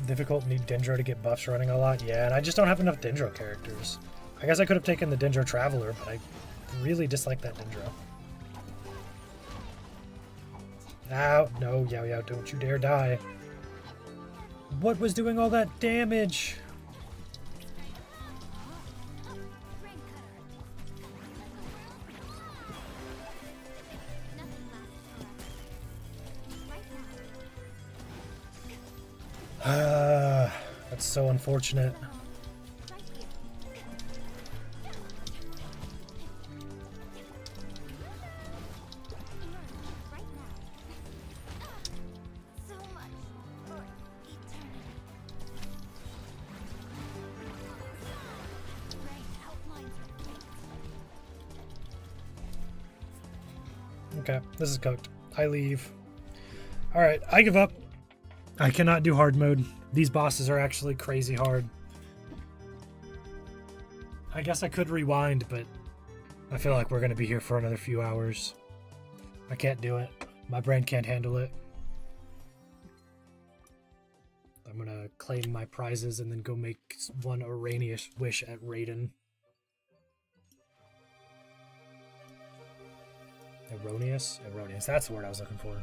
Difficult, need Dendro to get buffs running a lot. Yeah, and I just don't have enough Dendro characters. I guess I could have taken the Dendro Traveler, but I really dislike that Dendro. Ow, no, Yao Yao, don't you dare die. What was doing all that damage? That's so unfortunate. Okay, this is cooked. I leave. Alright, I give up. I cannot do hard mode. These bosses are actually crazy hard. I guess I could rewind, but I feel like we're going to be here for another few hours. I can't do it. My brain can't handle it. I'm going to claim my prizes and then go make one erroneous wish at Raiden. Erroneous? Erroneous. That's the word I was looking for.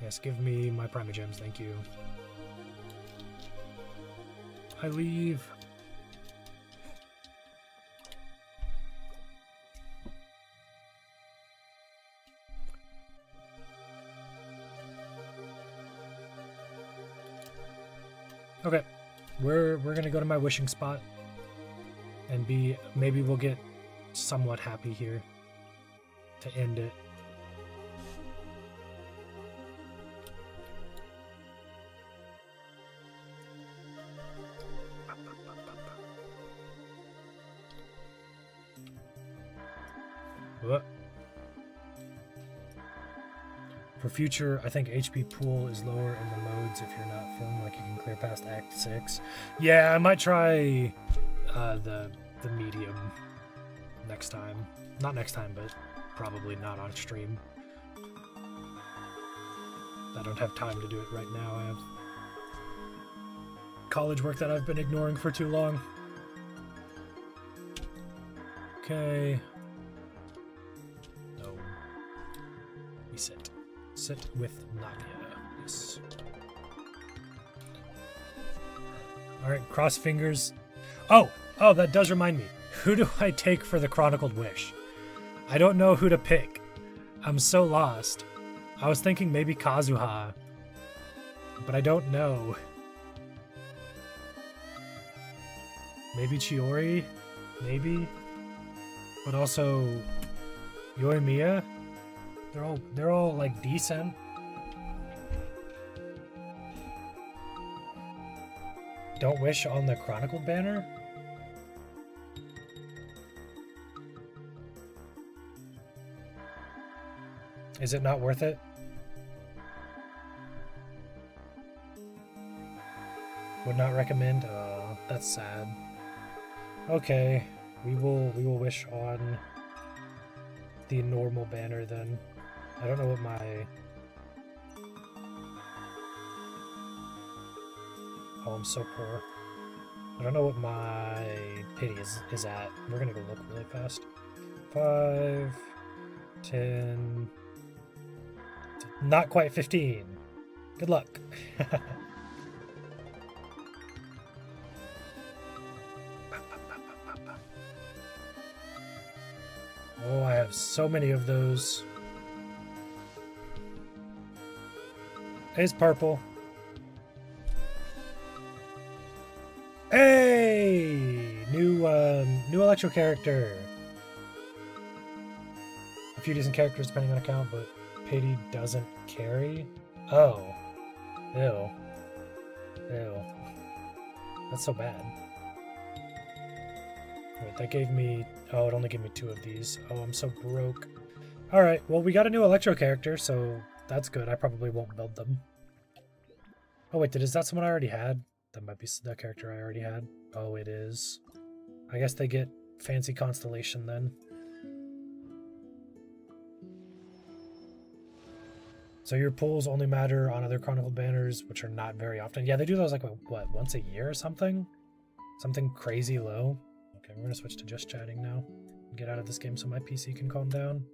Yes, give me my Primogems, thank you. I leave. Okay, we're gonna go to my wishing spot and maybe we'll get somewhat happy here to end it. What? For future, I think HP pool is lower in the modes if you're not feeling like you can clear past Act 6. Yeah, I might try the medium next time. Not next time, but probably not on stream. I don't have time to do it right now. I have college work that I've been ignoring for too long. Okay. No. We sit. Sit with Nadia. Yes. Alright, cross fingers. Oh, that does remind me. Who do I take for the Chronicled Wish? I don't know who to pick. I'm so lost. I was thinking maybe Kazuha, but I don't know. Maybe Chiori? Maybe? But also Yoimiya? They're all like decent. Don't wish on the Chronicled banner? Is it not worth it? Would not recommend? Oh, that's sad. Okay, we will wish on the normal banner then. I don't know what my... Oh, I'm so poor. I don't know what my pity is at. We're gonna go look really fast. 5, 10... Not quite 15. Good luck. Oh, I have so many of those. It's purple. Hey! New electro character. A few decent characters depending on account, but pity doesn't carry. Oh. Ew. Ew. That's so bad. Wait, that gave me... Oh, it only gave me 2 of these. Oh, I'm so broke. Alright, well, we got a new electro character, so that's good. I probably won't build them. Oh, wait, is that someone I already had? That might be the character I already had. Oh, it is. I guess they get fancy constellation then. So your pulls only matter on other Chronicled banners, which are not very often. Yeah, they do those like, what, once a year or something? Something crazy low. Okay, we're going to switch to just chatting now. Get out of this game so my PC can calm down.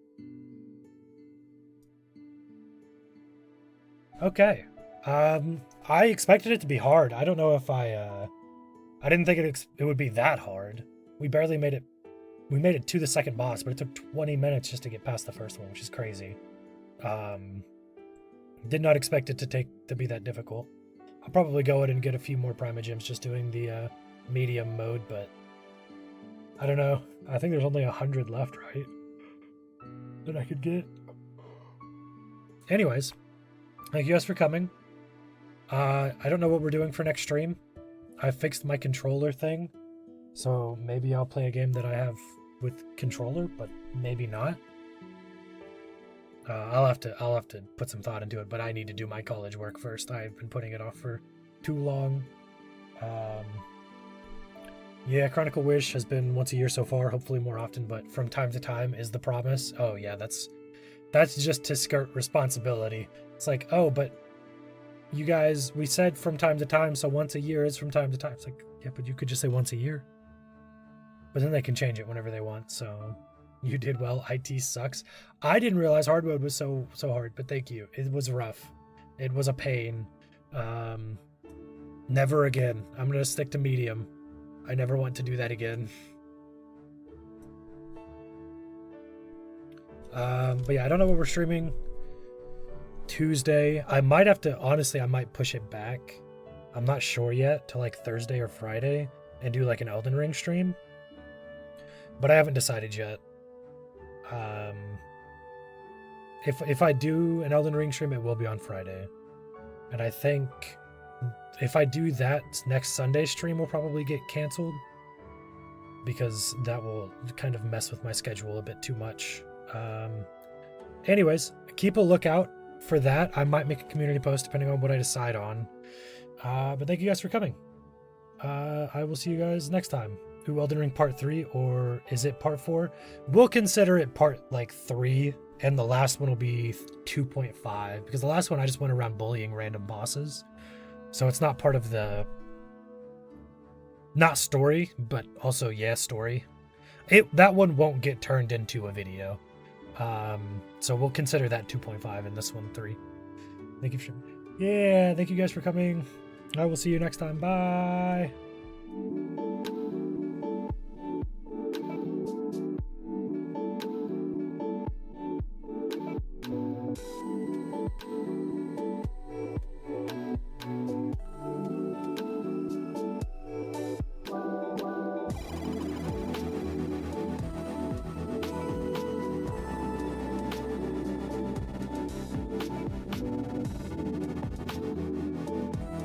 Okay. I expected it to be hard. I don't know if I didn't think it would be that hard. We barely made it. We made it to the second boss, but it took 20 minutes just to get past the first one, which is crazy. Did not expect it to be that difficult. I'll probably go ahead and get a few more Primogems just doing the medium mode, but I don't know. I think there's only 100 left, right? That I could get. Anyways, thank you guys for coming. I don't know what we're doing for next stream. I fixed my controller thing, so maybe I'll play a game that I have with controller, but maybe not. I'll have to put some thought into it, but I need to do my college work first. I've been putting it off for too long. Yeah, Chronicle Wish has been once a year so far, hopefully more often, but from time to time is the promise. Oh yeah, that's just to skirt responsibility. It's like, oh, but you guys, we said from time to time, so once a year is from time to time. It's like, yeah, but you could just say once a year. But then they can change it whenever they want, so you did well. IT sucks. I didn't realize hard mode was so hard, but thank you. It was rough. It was a pain. Never again. I'm gonna stick to medium. I never want to do that again. But yeah, I don't know what we're streaming Tuesday. I might have to, honestly, I might push it back. I'm not sure yet to like Thursday or Friday and do like an Elden Ring stream. But I haven't decided yet. If I do an Elden Ring stream, it will be on Friday. And I think if I do that, next Sunday stream will probably get canceled, because that will kind of mess with my schedule a bit too much. Anyways, keep a lookout for that. I might make a community post depending on what I decide on. But thank you guys for coming. I will see you guys next time. Ooh, Elden Ring Part 3, or is it Part 4? We'll consider it Part 3, and the last one will be 2.5, because the last one I just went around bullying random bosses. So it's not part of the... Not story, but also, yeah, story. That one won't get turned into a video. So we'll consider that 2.5 and this one 3. Thank you for... Yeah, thank you guys for coming. I will see you next time. Bye!